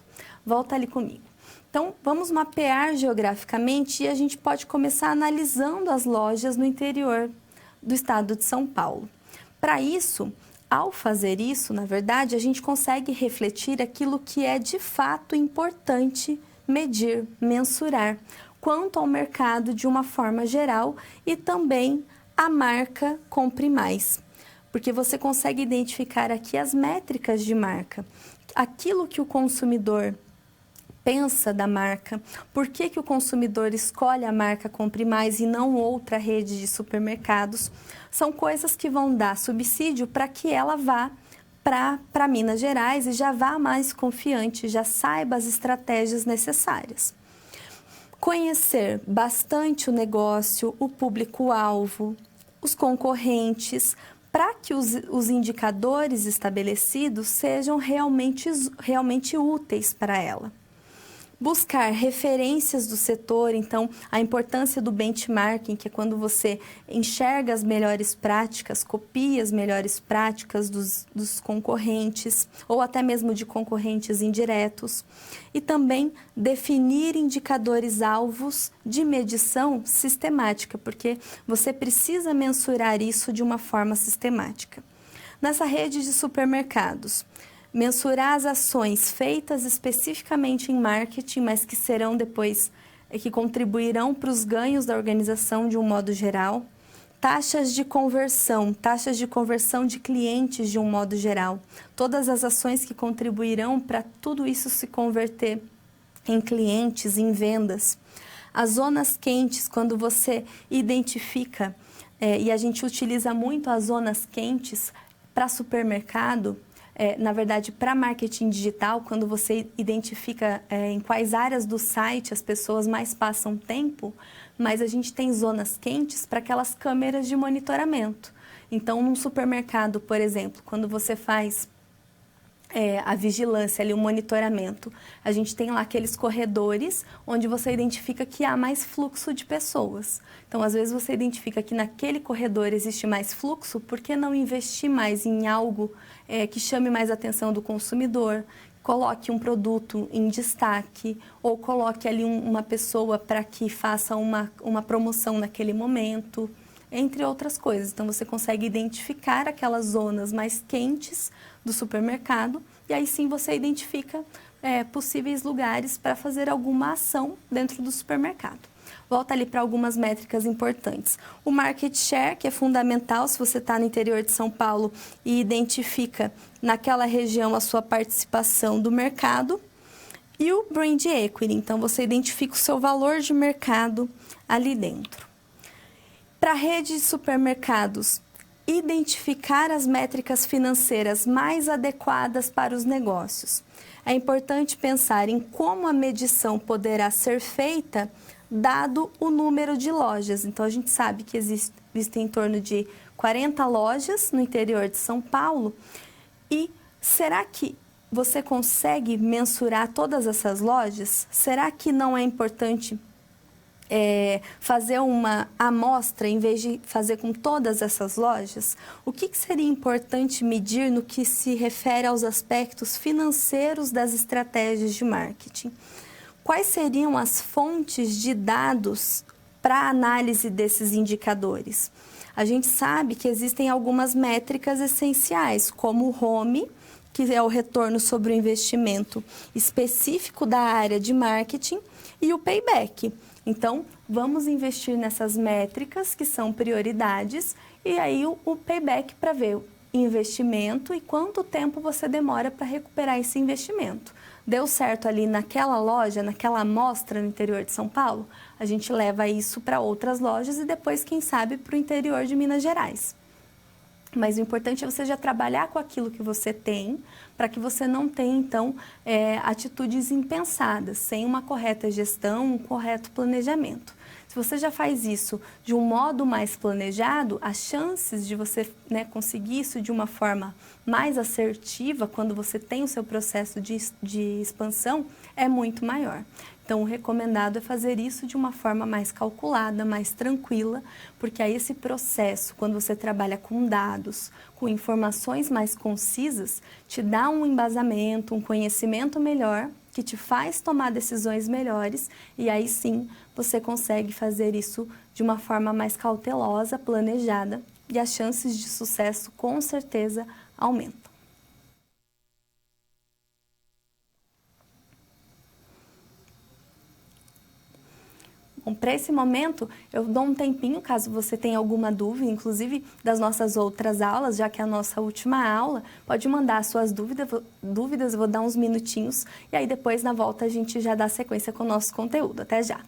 Volta ali comigo. Então, vamos mapear geograficamente e a gente pode começar analisando as lojas no interior do estado de São Paulo. Para isso, ao fazer isso, na verdade, a gente consegue refletir aquilo que é de fato importante medir, mensurar. quanto ao mercado de uma forma geral e também a marca Compre Mais, porque você consegue identificar aqui as métricas de marca, aquilo que o consumidor pensa da marca, por que o consumidor escolhe a marca Compre Mais e não outra rede de supermercados, são coisas que vão dar subsídio para que ela vá para Minas Gerais e já vá mais confiante, já saiba as estratégias necessárias. Conhecer bastante o negócio, o público-alvo, os concorrentes, para que os indicadores estabelecidos sejam realmente úteis para ela. Buscar referências do setor, então a importância do benchmarking, que é quando você enxerga as melhores práticas, copia as melhores práticas dos concorrentes, ou até mesmo de concorrentes indiretos. E também definir indicadores-alvos de medição sistemática, porque você precisa mensurar isso de uma forma sistemática. Nessa rede de supermercados, mensurar as ações feitas especificamente em marketing, mas que serão depois, que contribuirão para os ganhos da organização de um modo geral. Taxas de conversão de clientes de um modo geral. Todas as ações que contribuirão para tudo isso se converter em clientes, em vendas. As zonas quentes, quando você identifica, e a gente utiliza muito as zonas quentes para supermercado, na verdade, para marketing digital, quando você identifica em quais áreas do site as pessoas mais passam tempo, mas a gente tem zonas quentes para aquelas câmeras de monitoramento. Então, num supermercado, por exemplo, quando você faz a vigilância, ali, o monitoramento, a gente tem lá aqueles corredores onde você identifica que há mais fluxo de pessoas. Então, às vezes você identifica que naquele corredor existe mais fluxo, por que não investir mais em algo que chame mais a atenção do consumidor? Coloque um produto em destaque ou coloque ali uma pessoa para que faça uma promoção naquele momento, entre outras coisas. Então, você consegue identificar aquelas zonas mais quentes do supermercado e aí sim você identifica possíveis lugares para fazer alguma ação dentro do supermercado. Volta ali para algumas métricas importantes. O market share, que é fundamental se você está no interior de São Paulo e identifica naquela região a sua participação do mercado. E o brand equity, então você identifica o seu valor de mercado ali dentro. Para a rede de supermercados, identificar as métricas financeiras mais adequadas para os negócios. É importante pensar em como a medição poderá ser feita dado o número de lojas. Então, a gente sabe que existem em torno de 40 lojas no interior de São Paulo. E será que você consegue mensurar todas essas lojas? Será que não é importante fazer uma amostra em vez de fazer com todas essas lojas? O que seria importante medir no que se refere aos aspectos financeiros das estratégias de marketing? Quais seriam as fontes de dados para a análise desses indicadores? A gente sabe que existem algumas métricas essenciais, como o home, que é o retorno sobre o investimento específico da área de marketing, e o payback. Então, vamos investir nessas métricas que são prioridades e aí o payback para ver o investimento e quanto tempo você demora para recuperar esse investimento. Deu certo ali naquela loja, naquela amostra no interior de São Paulo, a gente leva isso para outras lojas e depois, quem sabe, para o interior de Minas Gerais. Mas o importante é você já trabalhar com aquilo que você tem, para que você não tenha, então, atitudes impensadas, sem uma correta gestão, um correto planejamento. Se você já faz isso de um modo mais planejado, as chances de você conseguir isso de uma forma mais assertiva, quando você tem o seu processo de expansão, é muito maior. Então, o recomendado é fazer isso de uma forma mais calculada, mais tranquila, porque aí esse processo, quando você trabalha com dados, com informações mais concisas, te dá um embasamento, um conhecimento melhor, que te faz tomar decisões melhores e aí sim você consegue fazer isso de uma forma mais cautelosa, planejada e as chances de sucesso com certeza aumentam. Bom, para esse momento, eu dou um tempinho, caso você tenha alguma dúvida, inclusive das nossas outras aulas, já que é a nossa última aula, pode mandar suas dúvidas, eu vou dar uns minutinhos, e aí depois, na volta, a gente já dá sequência com o nosso conteúdo. Até já!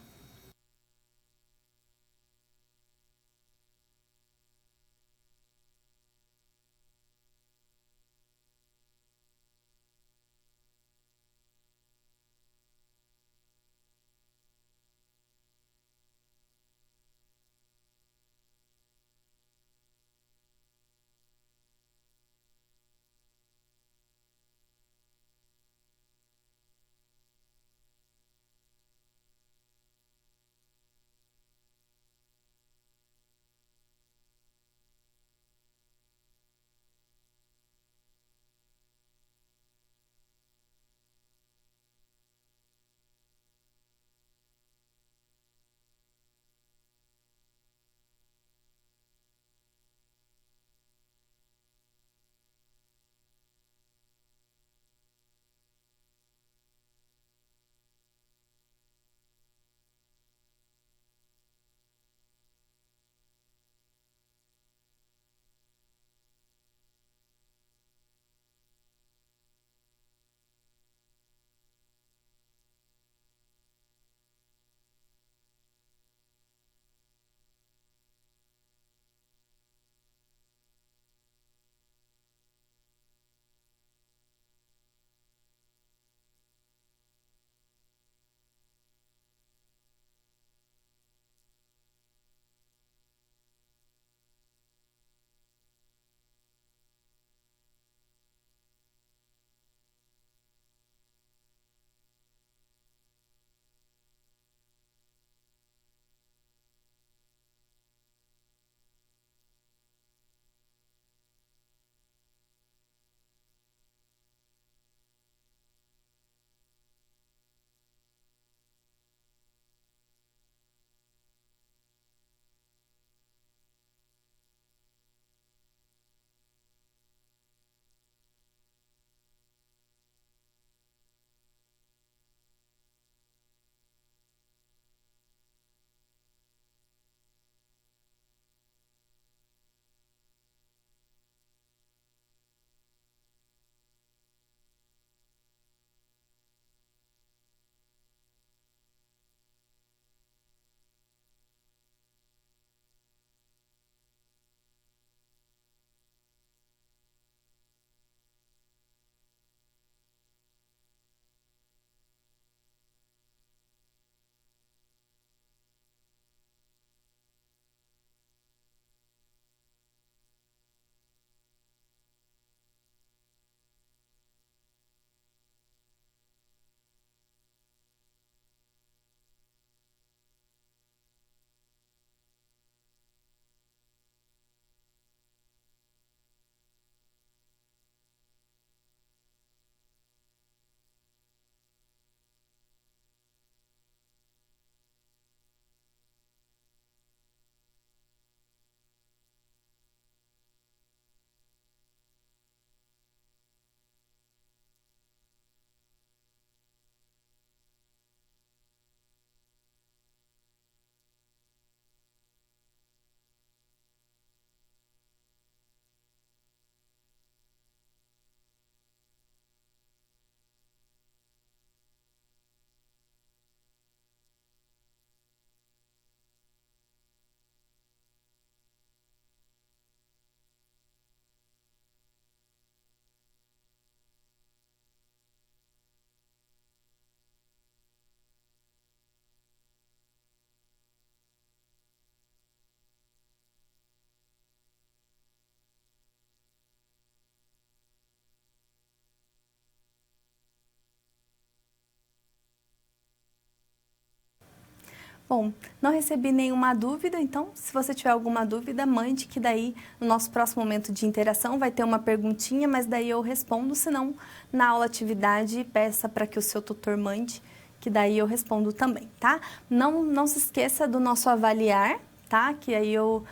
Bom, não recebi nenhuma dúvida, então se você tiver alguma dúvida, mande, que daí no nosso próximo momento de interação vai ter uma perguntinha, mas daí eu respondo, senão na aula atividade peça para que o seu tutor mande, que daí eu respondo também, tá? Não se esqueça do nosso avaliar, tá? Que aí eu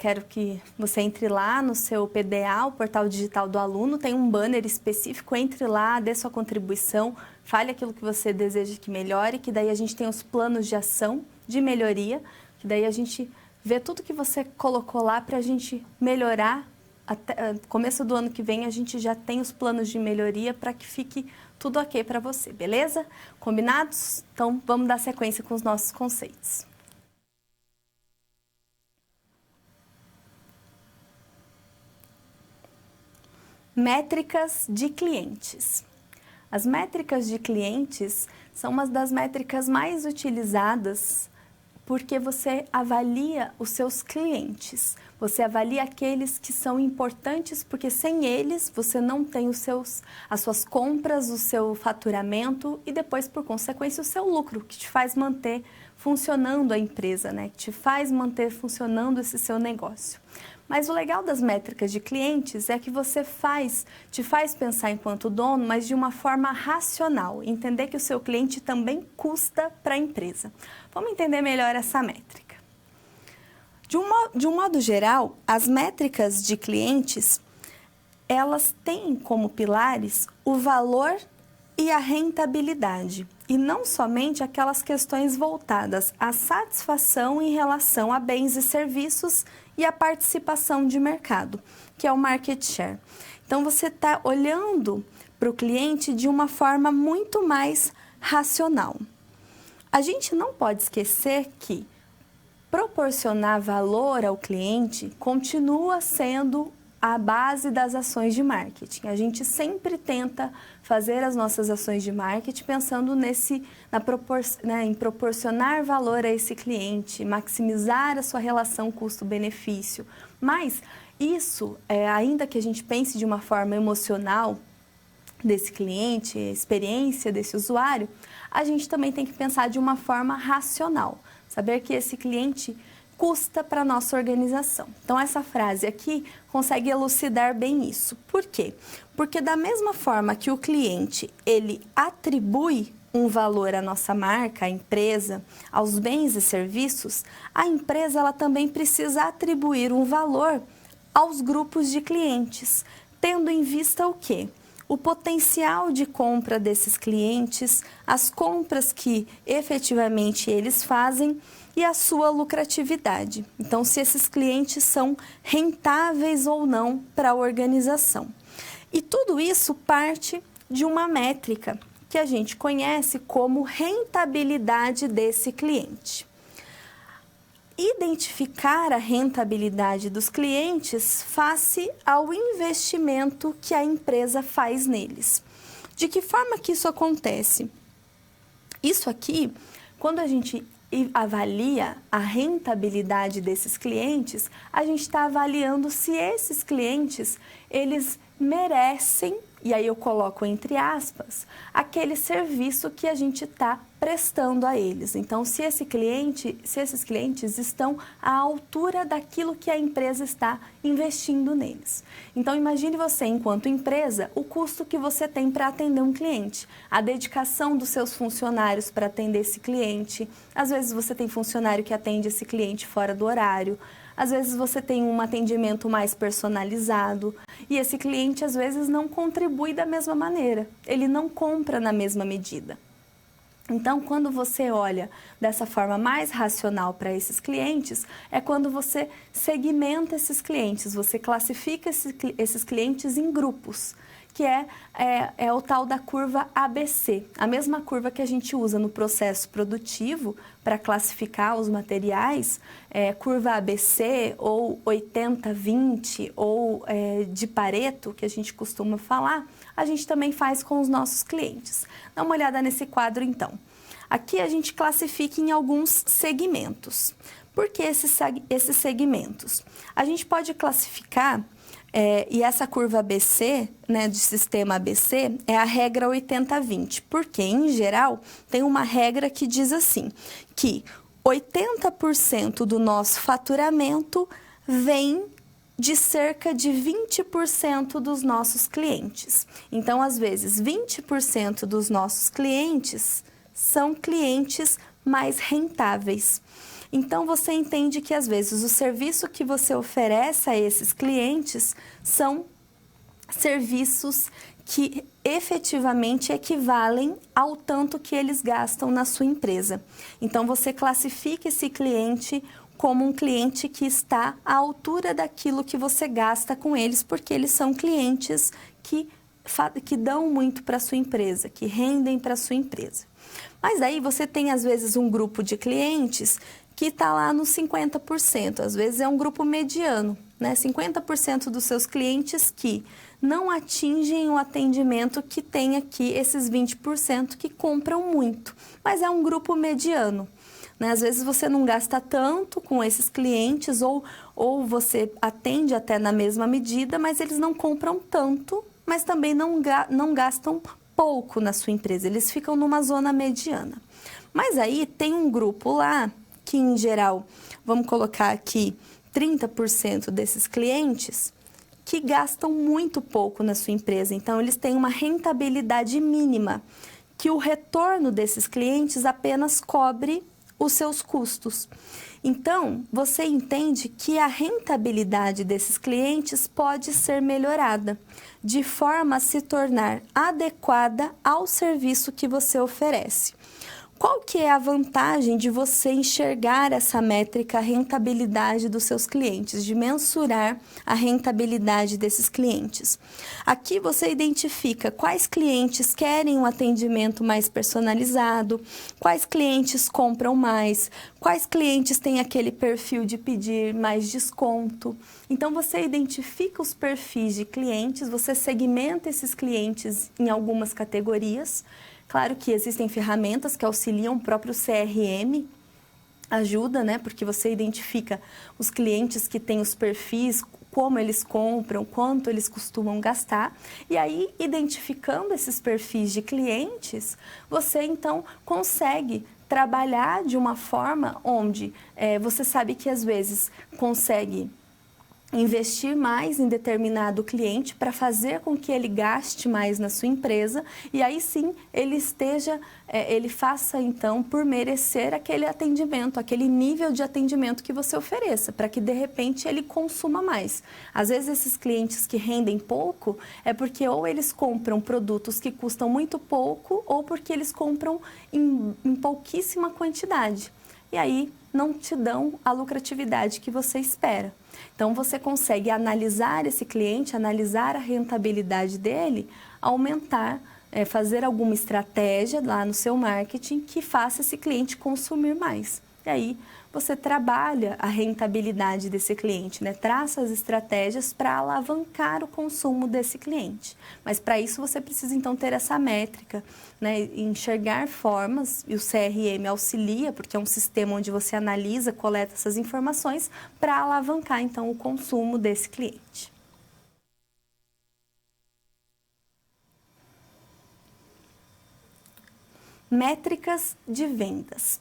quero que você entre lá no seu PDA, o Portal Digital do Aluno, tem um banner específico, entre lá, dê sua contribuição, fale aquilo que você deseja que melhore, que daí a gente tem os planos de ação, de melhoria, que daí a gente vê tudo que você colocou lá para a gente melhorar. Até começo do ano que vem a gente já tem os planos de melhoria para que fique tudo ok para você, beleza? Combinados? Então vamos dar sequência com os nossos conceitos. Métricas de clientes. As métricas de clientes são uma das métricas mais utilizadas porque você avalia os seus clientes. Você avalia aqueles que são importantes, porque sem eles você não tem as suas compras, o seu faturamento e depois, por consequência, o seu lucro, que te faz manter funcionando a empresa, né? Que te faz manter funcionando esse seu negócio. Mas o legal das métricas de clientes é que te faz pensar enquanto dono, mas de uma forma racional, entender que o seu cliente também custa para a empresa. Vamos entender melhor essa métrica. De um modo geral, as métricas de clientes, elas têm como pilares o valor e a rentabilidade, e não somente aquelas questões voltadas à satisfação em relação a bens e serviços e a participação de mercado, que é o market share. Então, você está olhando para o cliente de uma forma muito mais racional. A gente não pode esquecer que proporcionar valor ao cliente continua sendo a base das ações de marketing. A gente sempre tenta fazer as nossas ações de marketing pensando em proporcionar valor a esse cliente, maximizar a sua relação custo-benefício. Mas isso, ainda que a gente pense de uma forma emocional desse cliente, a experiência desse usuário, a gente também tem que pensar de uma forma racional. Saber que esse cliente custa para a nossa organização. Então, essa frase aqui consegue elucidar bem isso. Por quê? Porque da mesma forma que o cliente, ele atribui um valor à nossa marca, à empresa, aos bens e serviços, a empresa ela também precisa atribuir um valor aos grupos de clientes, tendo em vista o quê? O potencial de compra desses clientes, as compras que efetivamente eles fazem e a sua lucratividade. Então, se esses clientes são rentáveis ou não para a organização. E tudo isso parte de uma métrica que a gente conhece como rentabilidade desse cliente. Identificar a rentabilidade dos clientes face ao investimento que a empresa faz neles. De que forma que isso acontece? Isso aqui, quando a gente avalia a rentabilidade desses clientes, a gente está avaliando se esses clientes, eles merecem, e aí eu coloco entre aspas, aquele serviço que a gente está prestando a eles. Então, se esses clientes estão à altura daquilo que a empresa está investindo neles. Então, imagine você, enquanto empresa, o custo que você tem para atender um cliente, a dedicação dos seus funcionários para atender esse cliente. Às vezes você tem funcionário que atende esse cliente fora do horário. Às vezes você tem um atendimento mais personalizado e esse cliente às vezes não contribui da mesma maneira, ele não compra na mesma medida. Então, quando você olha dessa forma mais racional para esses clientes, é quando você segmenta esses clientes, você classifica esses clientes em grupos, que é o tal da curva ABC, a mesma curva que a gente usa no processo produtivo para classificar os materiais, curva ABC ou 80-20 ou de Pareto, que a gente costuma falar, a gente também faz com os nossos clientes. Dá uma olhada nesse quadro então. Aqui a gente classifica em alguns segmentos. Por que esses segmentos? A gente pode classificar, e essa curva ABC, né, de sistema ABC, é a regra 80-20, porque, em geral, tem uma regra que diz assim, que 80% do nosso faturamento vem de cerca de 20% dos nossos clientes. Então, às vezes, 20% dos nossos clientes são clientes mais rentáveis. Então, você entende que, às vezes, o serviço que você oferece a esses clientes são serviços que efetivamente equivalem ao tanto que eles gastam na sua empresa. Então, você classifica esse cliente como um cliente que está à altura daquilo que você gasta com eles, porque eles são clientes que dão muito para a sua empresa, que rendem para a sua empresa. Mas aí você tem, às vezes, um grupo de clientes que está lá nos 50%, às vezes é um grupo mediano, né? 50% dos seus clientes que não atingem o atendimento que tem aqui esses 20% que compram muito, mas é um grupo mediano. Né? Às vezes você não gasta tanto com esses clientes ou você atende até na mesma medida, mas eles não compram tanto, mas também não gastam pouco na sua empresa, eles ficam numa zona mediana. Mas aí tem um grupo lá que, em geral, vamos colocar aqui 30% desses clientes que gastam muito pouco na sua empresa. Então, eles têm uma rentabilidade mínima, que o retorno desses clientes apenas cobre os seus custos. Então, você entende que a rentabilidade desses clientes pode ser melhorada, de forma a se tornar adequada ao serviço que você oferece. Qual que é a vantagem de você enxergar essa métrica, a rentabilidade dos seus clientes, de mensurar a rentabilidade desses clientes? Aqui você identifica quais clientes querem um atendimento mais personalizado, quais clientes compram mais, quais clientes têm aquele perfil de pedir mais desconto. Então, você identifica os perfis de clientes, você segmenta esses clientes em algumas categorias. Claro que existem ferramentas que auxiliam, o próprio CRM ajuda, né? Porque você identifica os clientes que têm os perfis, como eles compram, quanto eles costumam gastar. E aí, identificando esses perfis de clientes, você então consegue trabalhar de uma forma onde você sabe que às vezes consegue investir mais em determinado cliente para fazer com que ele gaste mais na sua empresa e aí sim ele faça então por merecer aquele atendimento, aquele nível de atendimento que você ofereça, para que de repente ele consuma mais. Às vezes esses clientes que rendem pouco é porque ou eles compram produtos que custam muito pouco ou porque eles compram em pouquíssima quantidade. E aí não te dão a lucratividade que você espera. Então, você consegue analisar esse cliente, analisar a rentabilidade dele, aumentar, fazer alguma estratégia lá no seu marketing que faça esse cliente consumir mais. E aí, você trabalha a rentabilidade desse cliente, né? Traça as estratégias para alavancar o consumo desse cliente. Mas para isso você precisa então ter essa métrica, né? Enxergar formas, e o CRM auxilia, porque é um sistema onde você analisa, coleta essas informações para alavancar então o consumo desse cliente. Métricas de vendas.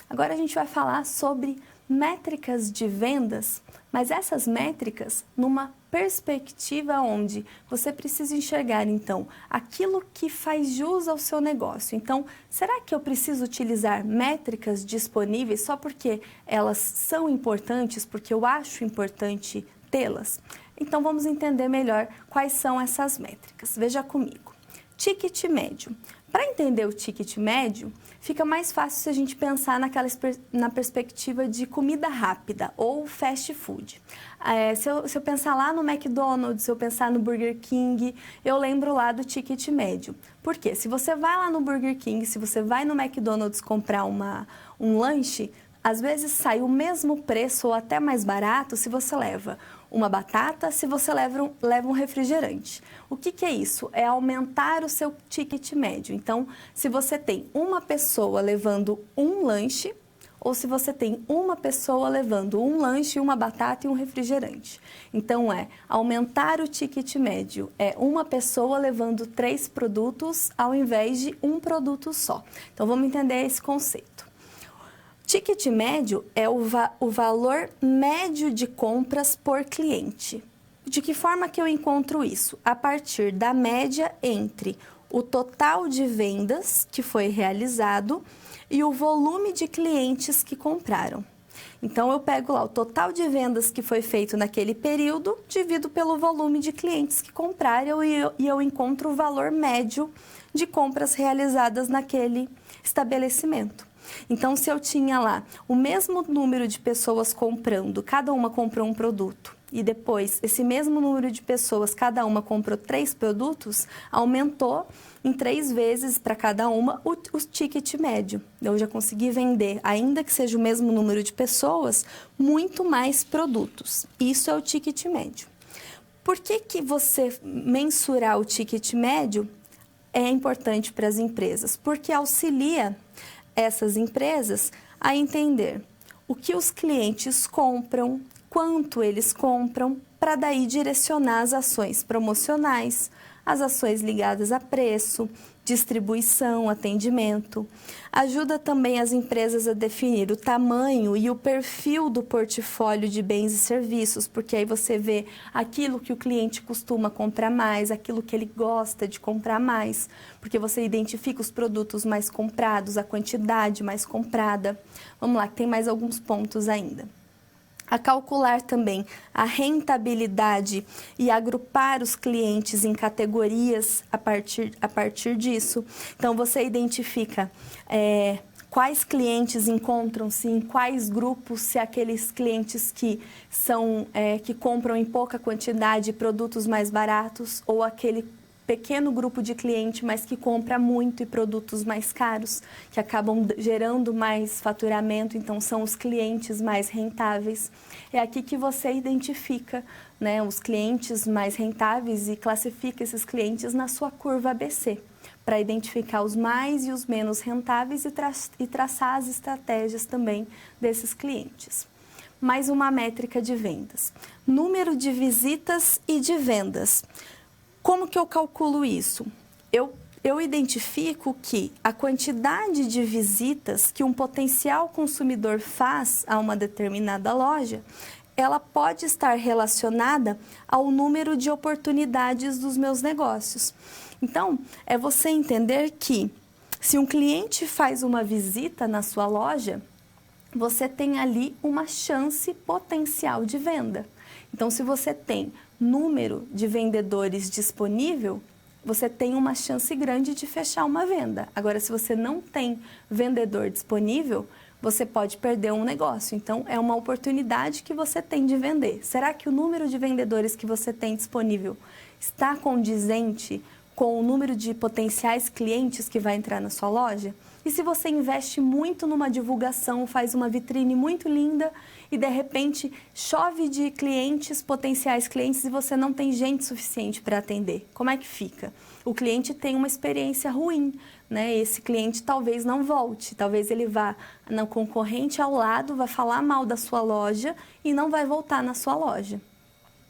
Agora a gente vai falar sobre métricas de vendas, mas essas métricas numa perspectiva onde você precisa enxergar, então, aquilo que faz jus ao seu negócio. Então, será que eu preciso utilizar métricas disponíveis só porque elas são importantes, porque eu acho importante tê-las? Então, vamos entender melhor quais são essas métricas. Veja comigo. Ticket médio. Para entender o ticket médio, fica mais fácil se a gente pensar na perspectiva de comida rápida ou fast food. Se eu pensar lá no McDonald's, se eu pensar no Burger King, eu lembro lá do ticket médio. Por quê? Se você vai lá no Burger King, se você vai no McDonald's comprar um lanche, às vezes sai o mesmo preço ou até mais barato se você leva uma batata, se você leva um refrigerante. O que é isso? É aumentar o seu ticket médio. Então, se você tem uma pessoa levando um lanche, ou se você tem uma pessoa levando um lanche, uma batata e um refrigerante. Então, aumentar o ticket médio. É uma pessoa levando 3 produtos ao invés de um produto só. Então, vamos entender esse conceito. Ticket médio é o valor médio de compras por cliente. De que forma que eu encontro isso? A partir da média entre o total de vendas que foi realizado e o volume de clientes que compraram. Então, eu pego lá o total de vendas que foi feito naquele período, divido pelo volume de clientes que compraram e eu encontro o valor médio de compras realizadas naquele estabelecimento. Então, se eu tinha lá o mesmo número de pessoas comprando, cada uma comprou um produto, e depois esse mesmo número de pessoas, cada uma comprou 3 produtos, aumentou em 3 vezes para cada uma o ticket médio. Eu já consegui vender, ainda que seja o mesmo número de pessoas, muito mais produtos. Isso é o ticket médio. Por que você mensurar o ticket médio é importante para as empresas? Porque auxilia essas empresas a entender o que os clientes compram, quanto eles compram, para daí direcionar as ações promocionais, as ações ligadas a preço, distribuição, atendimento. Ajuda também as empresas a definir o tamanho e o perfil do portfólio de bens e serviços, porque aí você vê aquilo que o cliente costuma comprar mais, aquilo que ele gosta de comprar mais, porque você identifica os produtos mais comprados, a quantidade mais comprada. Vamos lá, que tem mais alguns pontos ainda. A calcular também a rentabilidade e agrupar os clientes em categorias a partir disso. Então, você identifica quais clientes encontram-se em quais grupos, se aqueles clientes que compram em pouca quantidade produtos mais baratos ou aquele pequeno grupo de cliente, mas que compra muito e produtos mais caros, que acabam gerando mais faturamento, então são os clientes mais rentáveis. É aqui que você identifica, né, os clientes mais rentáveis e classifica esses clientes na sua curva ABC, para identificar os mais e os menos rentáveis e traçar as estratégias também desses clientes. Mais uma métrica de vendas. Número de visitas e de vendas. Como que eu calculo isso? Eu identifico que a quantidade de visitas que um potencial consumidor faz a uma determinada loja, ela pode estar relacionada ao número de oportunidades dos meus negócios. Então, é você entender que se um cliente faz uma visita na sua loja, você tem ali uma chance potencial de venda. Então, se você tem número de vendedores disponível, você tem uma chance grande de fechar uma venda. Agora, se você não tem vendedor disponível, você pode perder um negócio. Então, é uma oportunidade que você tem de vender. Será que o número de vendedores que você tem disponível está condizente com o número de potenciais clientes que vai entrar na sua loja? E se você investe muito numa divulgação, faz uma vitrine muito linda e de repente chove de clientes, potenciais clientes, e você não tem gente suficiente para atender, como é que fica? O cliente tem uma experiência ruim, né? Esse cliente talvez não volte, talvez ele vá na concorrente ao lado, vai falar mal da sua loja e não vai voltar na sua loja.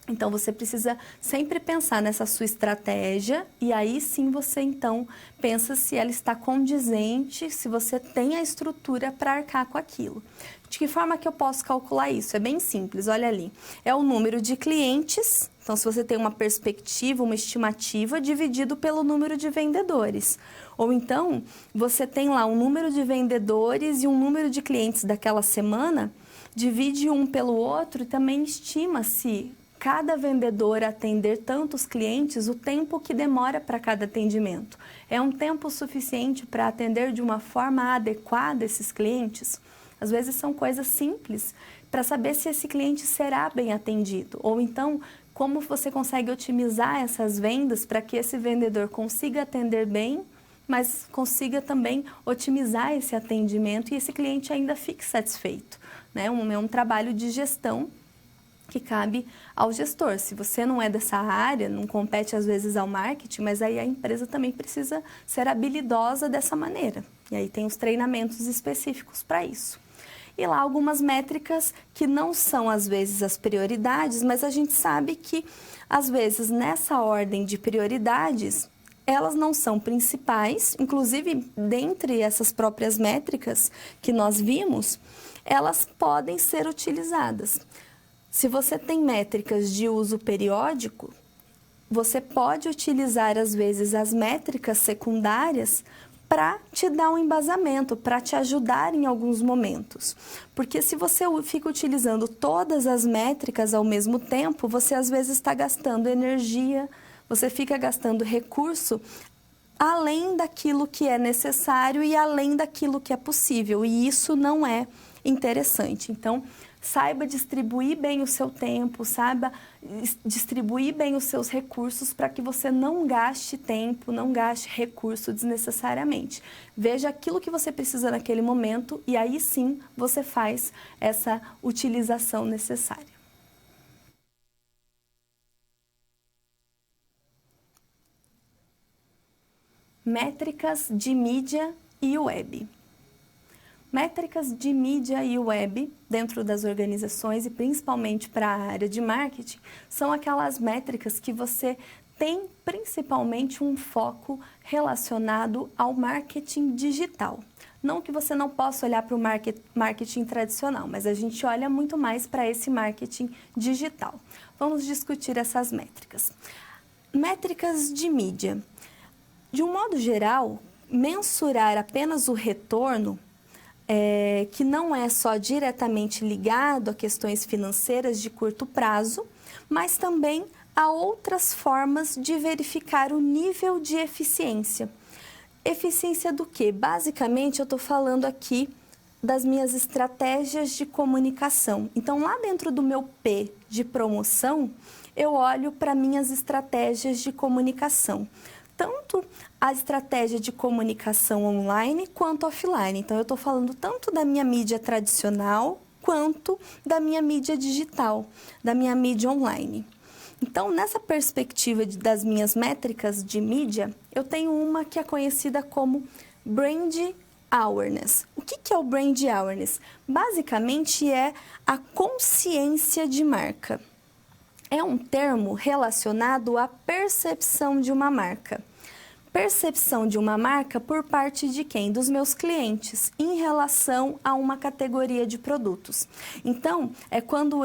Então, você precisa sempre pensar nessa sua estratégia e aí sim você, então, pensa se ela está condizente, se você tem a estrutura para arcar com aquilo. De que forma que eu posso calcular isso? É bem simples, olha ali. É o número de clientes, então, se você tem uma perspectiva, uma estimativa, dividido pelo número de vendedores. Ou então, você tem lá um número de vendedores e um número de clientes daquela semana, divide um pelo outro e também estima-se cada vendedor atender tantos clientes, o tempo que demora para cada atendimento. É um tempo suficiente para atender de uma forma adequada esses clientes? Às vezes são coisas simples para saber se esse cliente será bem atendido. Ou então, como você consegue otimizar essas vendas para que esse vendedor consiga atender bem, mas consiga também otimizar esse atendimento e esse cliente ainda fique satisfeito, né? É um trabalho de gestão que cabe ao gestor. Se você não é dessa área, não compete às vezes ao marketing, mas aí a empresa também precisa ser habilidosa dessa maneira. E aí tem os treinamentos específicos para isso. E lá algumas métricas que não são às vezes as prioridades, mas a gente sabe que às vezes nessa ordem de prioridades, elas não são principais, inclusive dentre essas próprias métricas que nós vimos, elas podem ser utilizadas. Se você tem métricas de uso periódico, você pode utilizar, às vezes, as métricas secundárias para te dar um embasamento, para te ajudar em alguns momentos. Porque se você fica utilizando todas as métricas ao mesmo tempo, você às vezes está gastando energia, você fica gastando recurso além daquilo que é necessário e além daquilo que é possível. E isso não é interessante. Então, saiba distribuir bem o seu tempo, saiba distribuir bem os seus recursos para que você não gaste tempo, não gaste recurso desnecessariamente. Veja aquilo que você precisa naquele momento e aí sim você faz essa utilização necessária. Métricas de mídia e web. Métricas de mídia e web dentro das organizações e principalmente para a área de marketing são aquelas métricas que você tem principalmente um foco relacionado ao marketing digital. Não que você não possa olhar para o marketing tradicional, mas a gente olha muito mais para esse marketing digital. Vamos discutir essas métricas. Métricas de mídia. De um modo geral, mensurar apenas o retorno que não é só diretamente ligado a questões financeiras de curto prazo, mas também a outras formas de verificar o nível de eficiência. Eficiência do quê? Basicamente, eu estou falando aqui das minhas estratégias de comunicação. Então, lá dentro do meu P de promoção, eu olho para minhas estratégias de comunicação. Tanto a estratégia de comunicação online quanto offline. Então, eu estou falando tanto da minha mídia tradicional quanto da minha mídia digital, da minha mídia online. Então, nessa perspectiva das minhas métricas de mídia, eu tenho uma que é conhecida como Brand Awareness. O que é o Brand Awareness? Basicamente, é a consciência de marca. É um termo relacionado à percepção de uma marca. Percepção de uma marca por parte de quem? Dos meus clientes, em relação a uma categoria de produtos. Então, é quando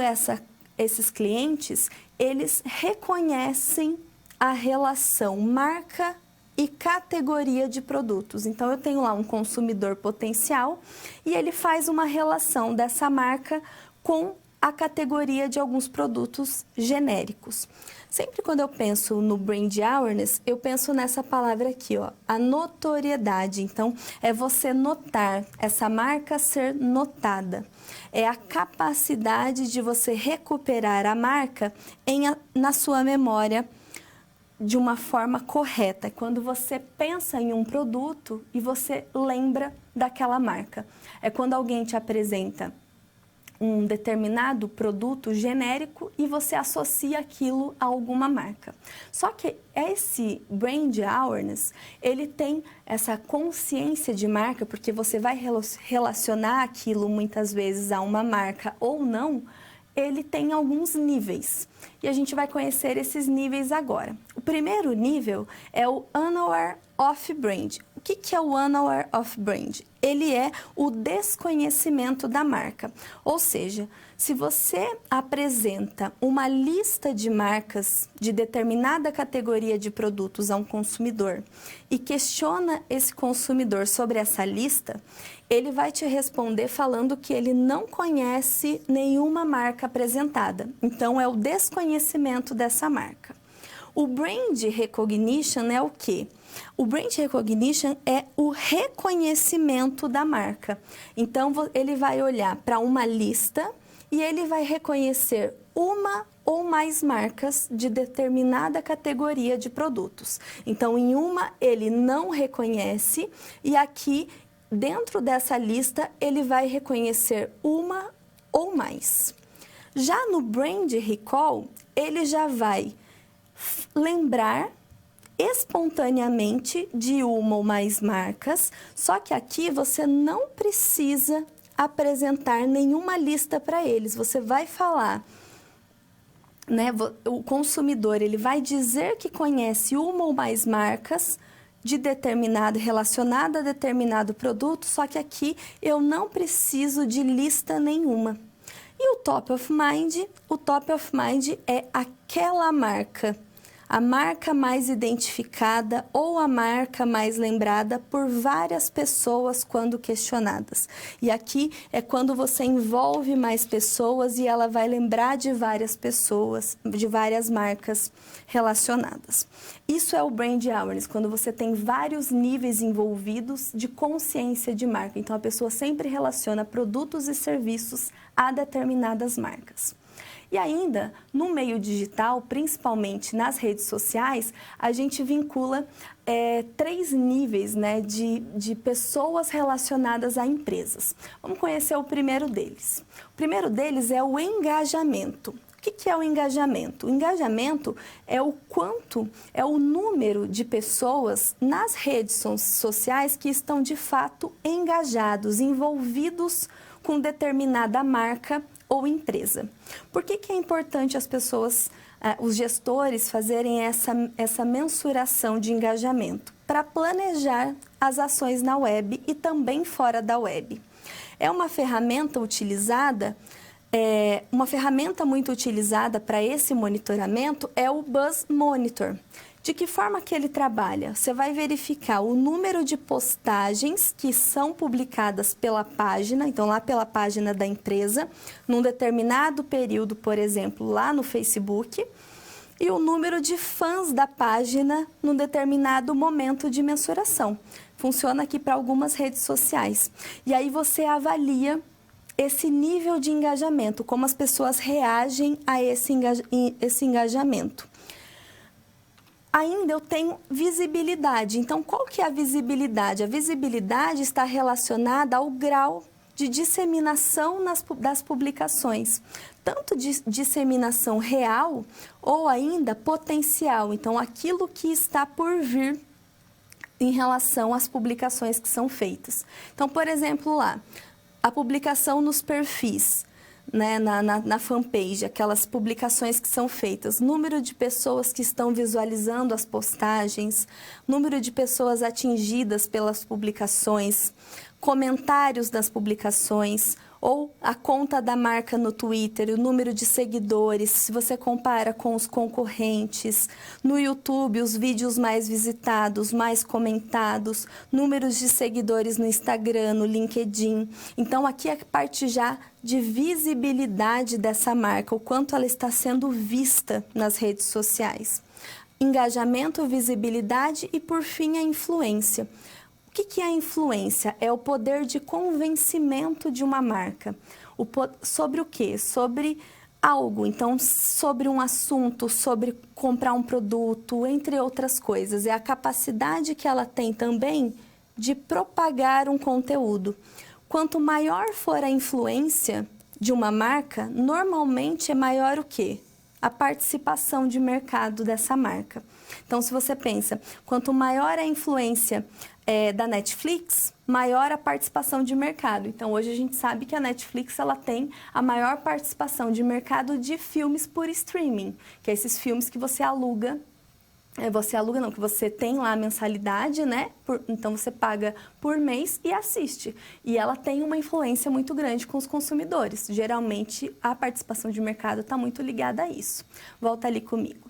esses clientes, eles reconhecem a relação marca e categoria de produtos. Então, eu tenho lá um consumidor potencial e ele faz uma relação dessa marca com a categoria de alguns produtos genéricos. Sempre quando eu penso no Brand Awareness, eu penso nessa palavra aqui, ó, a notoriedade. Então, é você notar, essa marca ser notada. É a capacidade de você recuperar a marca na sua memória de uma forma correta. Quando você pensa em um produto e você lembra daquela marca. É quando alguém te apresenta um determinado produto genérico e você associa aquilo a alguma marca. Só que esse Brand Awareness, ele tem essa consciência de marca, porque você vai relacionar aquilo muitas vezes a uma marca ou não, ele tem alguns níveis. E a gente vai conhecer esses níveis agora. O primeiro nível é o Unaware of Brand. O que é o Unaware of Brand? Ele é o desconhecimento da marca. Ou seja, se você apresenta uma lista de marcas de determinada categoria de produtos a um consumidor e questiona esse consumidor sobre essa lista, ele vai te responder falando que ele não conhece nenhuma marca apresentada. Então, é o desconhecimento dessa marca. O Brand Recognition é o quê? O Brand Recognition é o reconhecimento da marca. Então, ele vai olhar para uma lista e ele vai reconhecer uma ou mais marcas de determinada categoria de produtos. Então, em uma, ele não reconhece e aqui, dentro dessa lista, ele vai reconhecer uma ou mais. Já no Brand Recall, ele já vai lembrar espontaneamente de uma ou mais marcas, só que aqui você não precisa apresentar nenhuma lista para eles. Você vai falar, né, o consumidor, ele vai dizer que conhece uma ou mais marcas de relacionada a determinado produto, só que aqui eu não preciso de lista nenhuma. E o top of mind? O top of mind é aquela marca, a marca mais identificada ou a marca mais lembrada por várias pessoas quando questionadas. E aqui é quando você envolve mais pessoas e ela vai lembrar de várias pessoas, de várias marcas relacionadas. Isso é o brand awareness, quando você tem vários níveis envolvidos de consciência de marca. Então, a pessoa sempre relaciona produtos e serviços a determinadas marcas. E ainda, no meio digital, principalmente nas redes sociais, a gente vincula 3 níveis, né, de pessoas relacionadas a empresas. Vamos conhecer o primeiro deles. O primeiro deles é o engajamento. O que é o engajamento? O engajamento é o número de pessoas nas redes sociais que estão de fato engajados, envolvidos com determinada marca ou empresa. Por que é importante as pessoas, os gestores, fazerem essa mensuração de engajamento? Para planejar as ações na web e também fora da web. É uma ferramenta utilizada, uma ferramenta muito utilizada para esse monitoramento é o Buzz Monitor. De que forma que ele trabalha? Você vai verificar o número de postagens que são publicadas pela página, então lá pela página da empresa, num determinado período, por exemplo, lá no Facebook, e o número de fãs da página num determinado momento de mensuração. Funciona aqui para algumas redes sociais. E aí você avalia esse nível de engajamento, como as pessoas reagem a esse engajamento. Ainda eu tenho visibilidade. Então, qual que é a visibilidade? A visibilidade está relacionada ao grau de disseminação das publicações. Tanto de disseminação real ou ainda potencial. Então, aquilo que está por vir em relação às publicações que são feitas. Então, por exemplo, lá, a publicação nos perfis, né, na fanpage, aquelas publicações que são feitas, número de pessoas que estão visualizando as postagens, número de pessoas atingidas pelas publicações, comentários das publicações, ou a conta da marca no Twitter, o número de seguidores, se você compara com os concorrentes, no YouTube, os vídeos mais visitados, mais comentados, números de seguidores no Instagram, no LinkedIn. Então, aqui é a parte já de visibilidade dessa marca, o quanto ela está sendo vista nas redes sociais. Engajamento, visibilidade e, por fim, a influência. O que é a influência? É o poder de convencimento de uma marca. Sobre o quê? Sobre algo. Então, sobre um assunto, sobre comprar um produto, entre outras coisas. É a capacidade que ela tem também de propagar um conteúdo. Quanto maior for a influência de uma marca, normalmente é maior o quê? A participação de mercado dessa marca. Então, se você pensa, quanto maior a influência da Netflix, maior a participação de mercado. Então, hoje a gente sabe que a Netflix ela tem a maior participação de mercado de filmes por streaming, que é esses filmes que você aluga. Que você tem lá a mensalidade, né? Então, você paga por mês e assiste. E ela tem uma influência muito grande com os consumidores. Geralmente, a participação de mercado está muito ligada a isso. Volta ali comigo.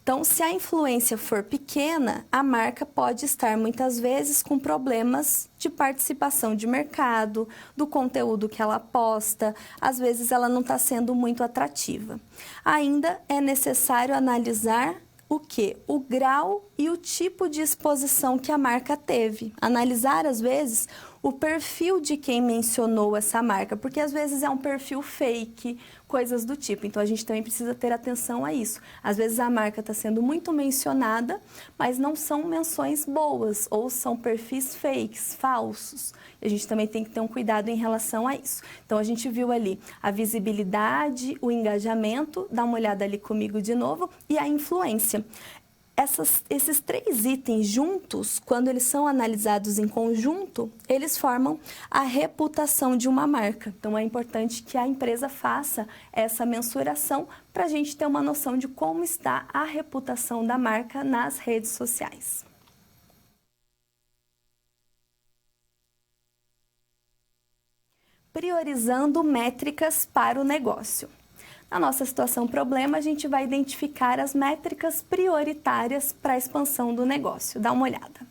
Então, se a influência for pequena, a marca pode estar muitas vezes com problemas de participação de mercado, do conteúdo que ela posta, às vezes ela não está sendo muito atrativa. Ainda é necessário analisar o quê? O grau e o tipo de exposição que a marca teve. Analisar, às vezes, o perfil de quem mencionou essa marca, porque às vezes é um perfil fake, coisas do tipo. Então, a gente também precisa ter atenção a isso. Às vezes a marca está sendo muito mencionada, mas não são menções boas, ou são perfis fakes, falsos. E a gente também tem que ter um cuidado em relação a isso. Então, a gente viu ali a visibilidade, o engajamento, dá uma olhada ali comigo de novo, e a influência. Esses 3 itens juntos, quando eles são analisados em conjunto, eles formam a reputação de uma marca. Então, é importante que a empresa faça essa mensuração para a gente ter uma noção de como está a reputação da marca nas redes sociais. Priorizando métricas para o negócio. Na nossa situação problema, a gente vai identificar as métricas prioritárias para a expansão do negócio. Dá uma olhada.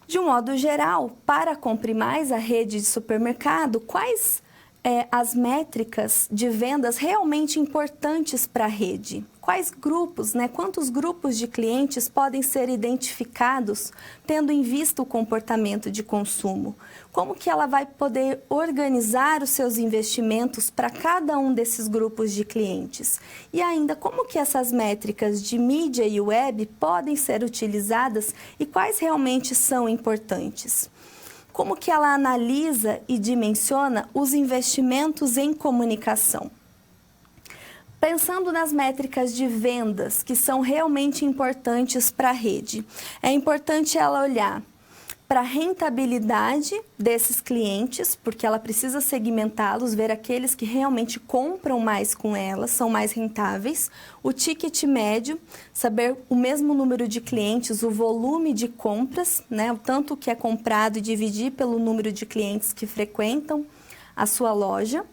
De um modo geral, para a Compre Mais, a rede de supermercado, quais as métricas de vendas realmente importantes para a rede? Quais grupos, quantos grupos de clientes podem ser identificados tendo em vista o comportamento de consumo? Como que ela vai poder organizar os seus investimentos para cada um desses grupos de clientes? E ainda, como que essas métricas de mídia e web podem ser utilizadas e quais realmente são importantes? Como que ela analisa e dimensiona os investimentos em comunicação? Pensando nas métricas de vendas, que são realmente importantes para a rede, é importante ela olhar para a rentabilidade desses clientes, porque ela precisa segmentá-los, ver aqueles que realmente compram mais com ela, são mais rentáveis, o ticket médio, saber o mesmo número de clientes, o volume de compras, o tanto que é comprado e dividir pelo número de clientes que frequentam a sua loja,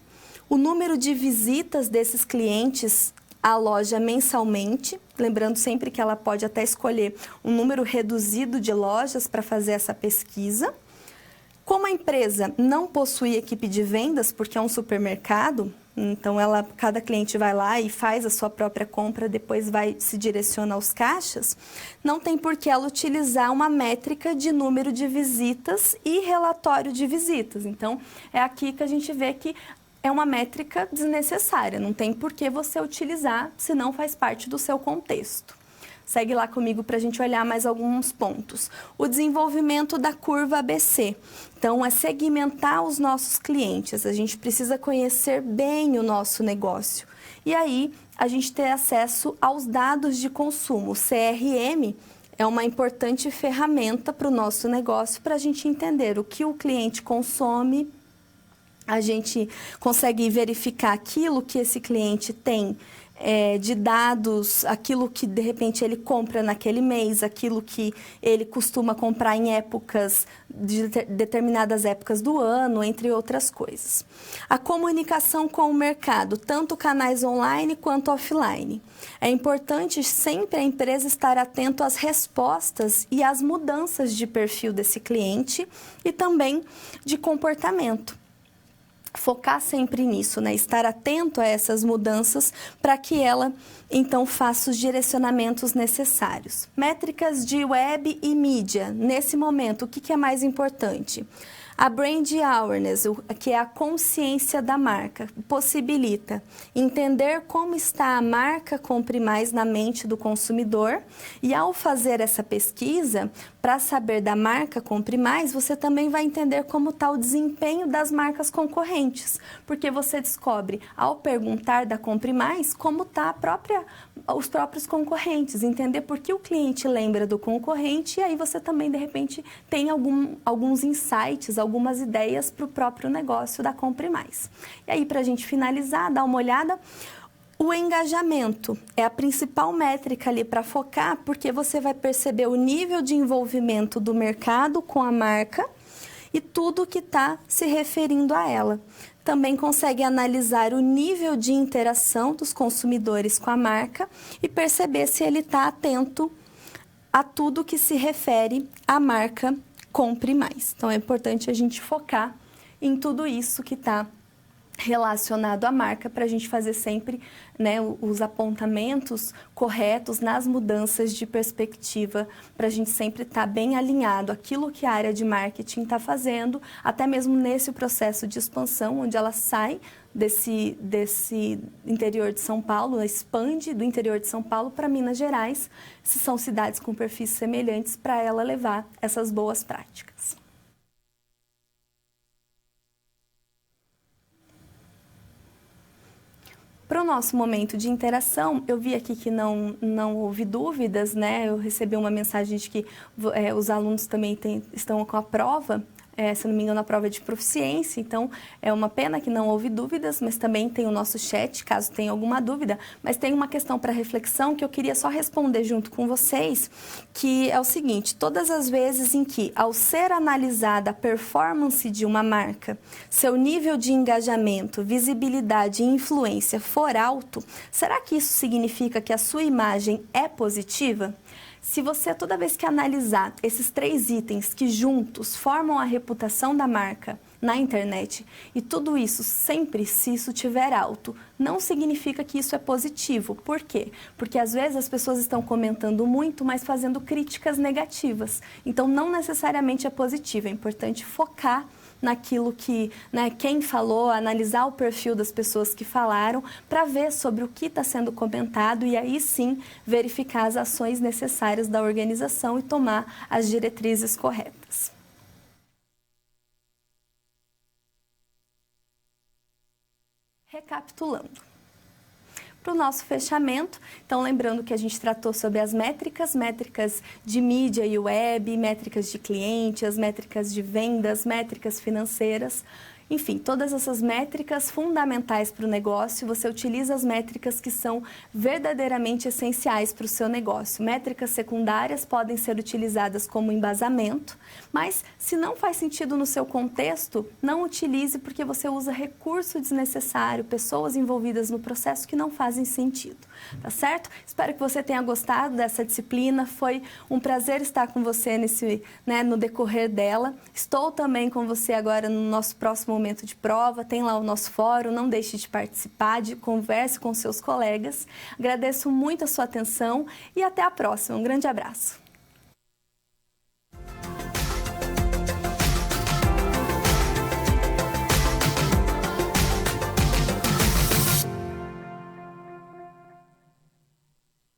o número de visitas desses clientes à loja mensalmente, lembrando sempre que ela pode até escolher um número reduzido de lojas para fazer essa pesquisa. Como a empresa não possui equipe de vendas, porque é um supermercado, então cada cliente vai lá e faz a sua própria compra, depois se direciona aos caixas, não tem por que ela utilizar uma métrica de número de visitas e relatório de visitas. Então, é aqui que a gente vê que é uma métrica desnecessária, não tem por que você utilizar se não faz parte do seu contexto. Segue lá comigo para a gente olhar mais alguns pontos. O desenvolvimento da curva ABC. Então, é segmentar os nossos clientes. A gente precisa conhecer bem o nosso negócio. E aí, a gente ter acesso aos dados de consumo. O CRM é uma importante ferramenta para o nosso negócio, para a gente entender o que o cliente consome. A gente consegue verificar aquilo que esse cliente tem de dados, aquilo que de repente ele compra naquele mês, aquilo que ele costuma comprar em épocas, de determinadas épocas do ano, entre outras coisas. A comunicação com o mercado, tanto canais online quanto offline. É importante sempre a empresa estar atento às respostas e às mudanças de perfil desse cliente e também de comportamento. Focar sempre nisso, estar atento a essas mudanças para que ela, então, faça os direcionamentos necessários. Métricas de web e mídia. Nesse momento, o que é mais importante? A brand awareness, que é a consciência da marca, possibilita entender como está a marca Compre Mais na mente do consumidor e, ao fazer essa pesquisa, para saber da marca Compre Mais, você também vai entender como está o desempenho das marcas concorrentes, porque você descobre, ao perguntar da Compre Mais, como está os próprios concorrentes, entender por que o cliente lembra do concorrente e aí você também, de repente, tem alguns insights, algumas ideias para o próprio negócio da Compre Mais. E aí, para a gente finalizar, dar uma olhada, o engajamento é a principal métrica ali para focar, porque você vai perceber o nível de envolvimento do mercado com a marca e tudo que está se referindo a ela. Também consegue analisar o nível de interação dos consumidores com a marca e perceber se ele está atento a tudo que se refere à marca Compre Mais. Então, é importante a gente focar em tudo isso que está relacionado à marca para a gente fazer sempre os apontamentos corretos nas mudanças de perspectiva, para a gente sempre estar bem alinhado aquilo que a área de marketing está fazendo, até mesmo nesse processo de expansão, onde ela sai desse interior de São Paulo, expande do interior de São Paulo para Minas Gerais, se são cidades com perfis semelhantes, para ela levar essas boas práticas. Para o nosso momento de interação, eu vi aqui que não houve dúvidas, Eu recebi uma mensagem de que os alunos também estão com a prova se não me engano, a prova de proficiência. Então, é uma pena que não houve dúvidas, mas também tem o nosso chat, caso tenha alguma dúvida. Mas tem uma questão para reflexão que eu queria só responder junto com vocês, que é o seguinte: todas as vezes em que, ao ser analisada a performance de uma marca, seu nível de engajamento, visibilidade e influência for alto, será que isso significa que a sua imagem é positiva? Se você, toda vez que analisar esses 3 itens que juntos formam a reputação da marca na internet, e tudo isso sempre, se isso tiver alto, não significa que isso é positivo. Por quê? Porque às vezes as pessoas estão comentando muito, mas fazendo críticas negativas. Então, não necessariamente é positivo. É importante focar naquilo que, quem falou, analisar o perfil das pessoas que falaram, para ver sobre o que está sendo comentado e aí sim verificar as ações necessárias da organização e tomar as diretrizes corretas. Recapitulando. Para o nosso fechamento, então lembrando que a gente tratou sobre as métricas de mídia e web, métricas de cliente, as métricas de vendas, métricas financeiras. Enfim, todas essas métricas fundamentais para o negócio, você utiliza as métricas que são verdadeiramente essenciais para o seu negócio. Métricas secundárias podem ser utilizadas como embasamento, mas se não faz sentido no seu contexto, não utilize porque você usa recurso desnecessário, pessoas envolvidas no processo que não fazem sentido, tá certo? Espero que você tenha gostado dessa disciplina, foi um prazer estar com você no decorrer dela. Estou também com você agora no nosso próximo momento de prova, tem lá o nosso fórum, não deixe de participar, converse com seus colegas. Agradeço muito a sua atenção e até a próxima. Um grande abraço.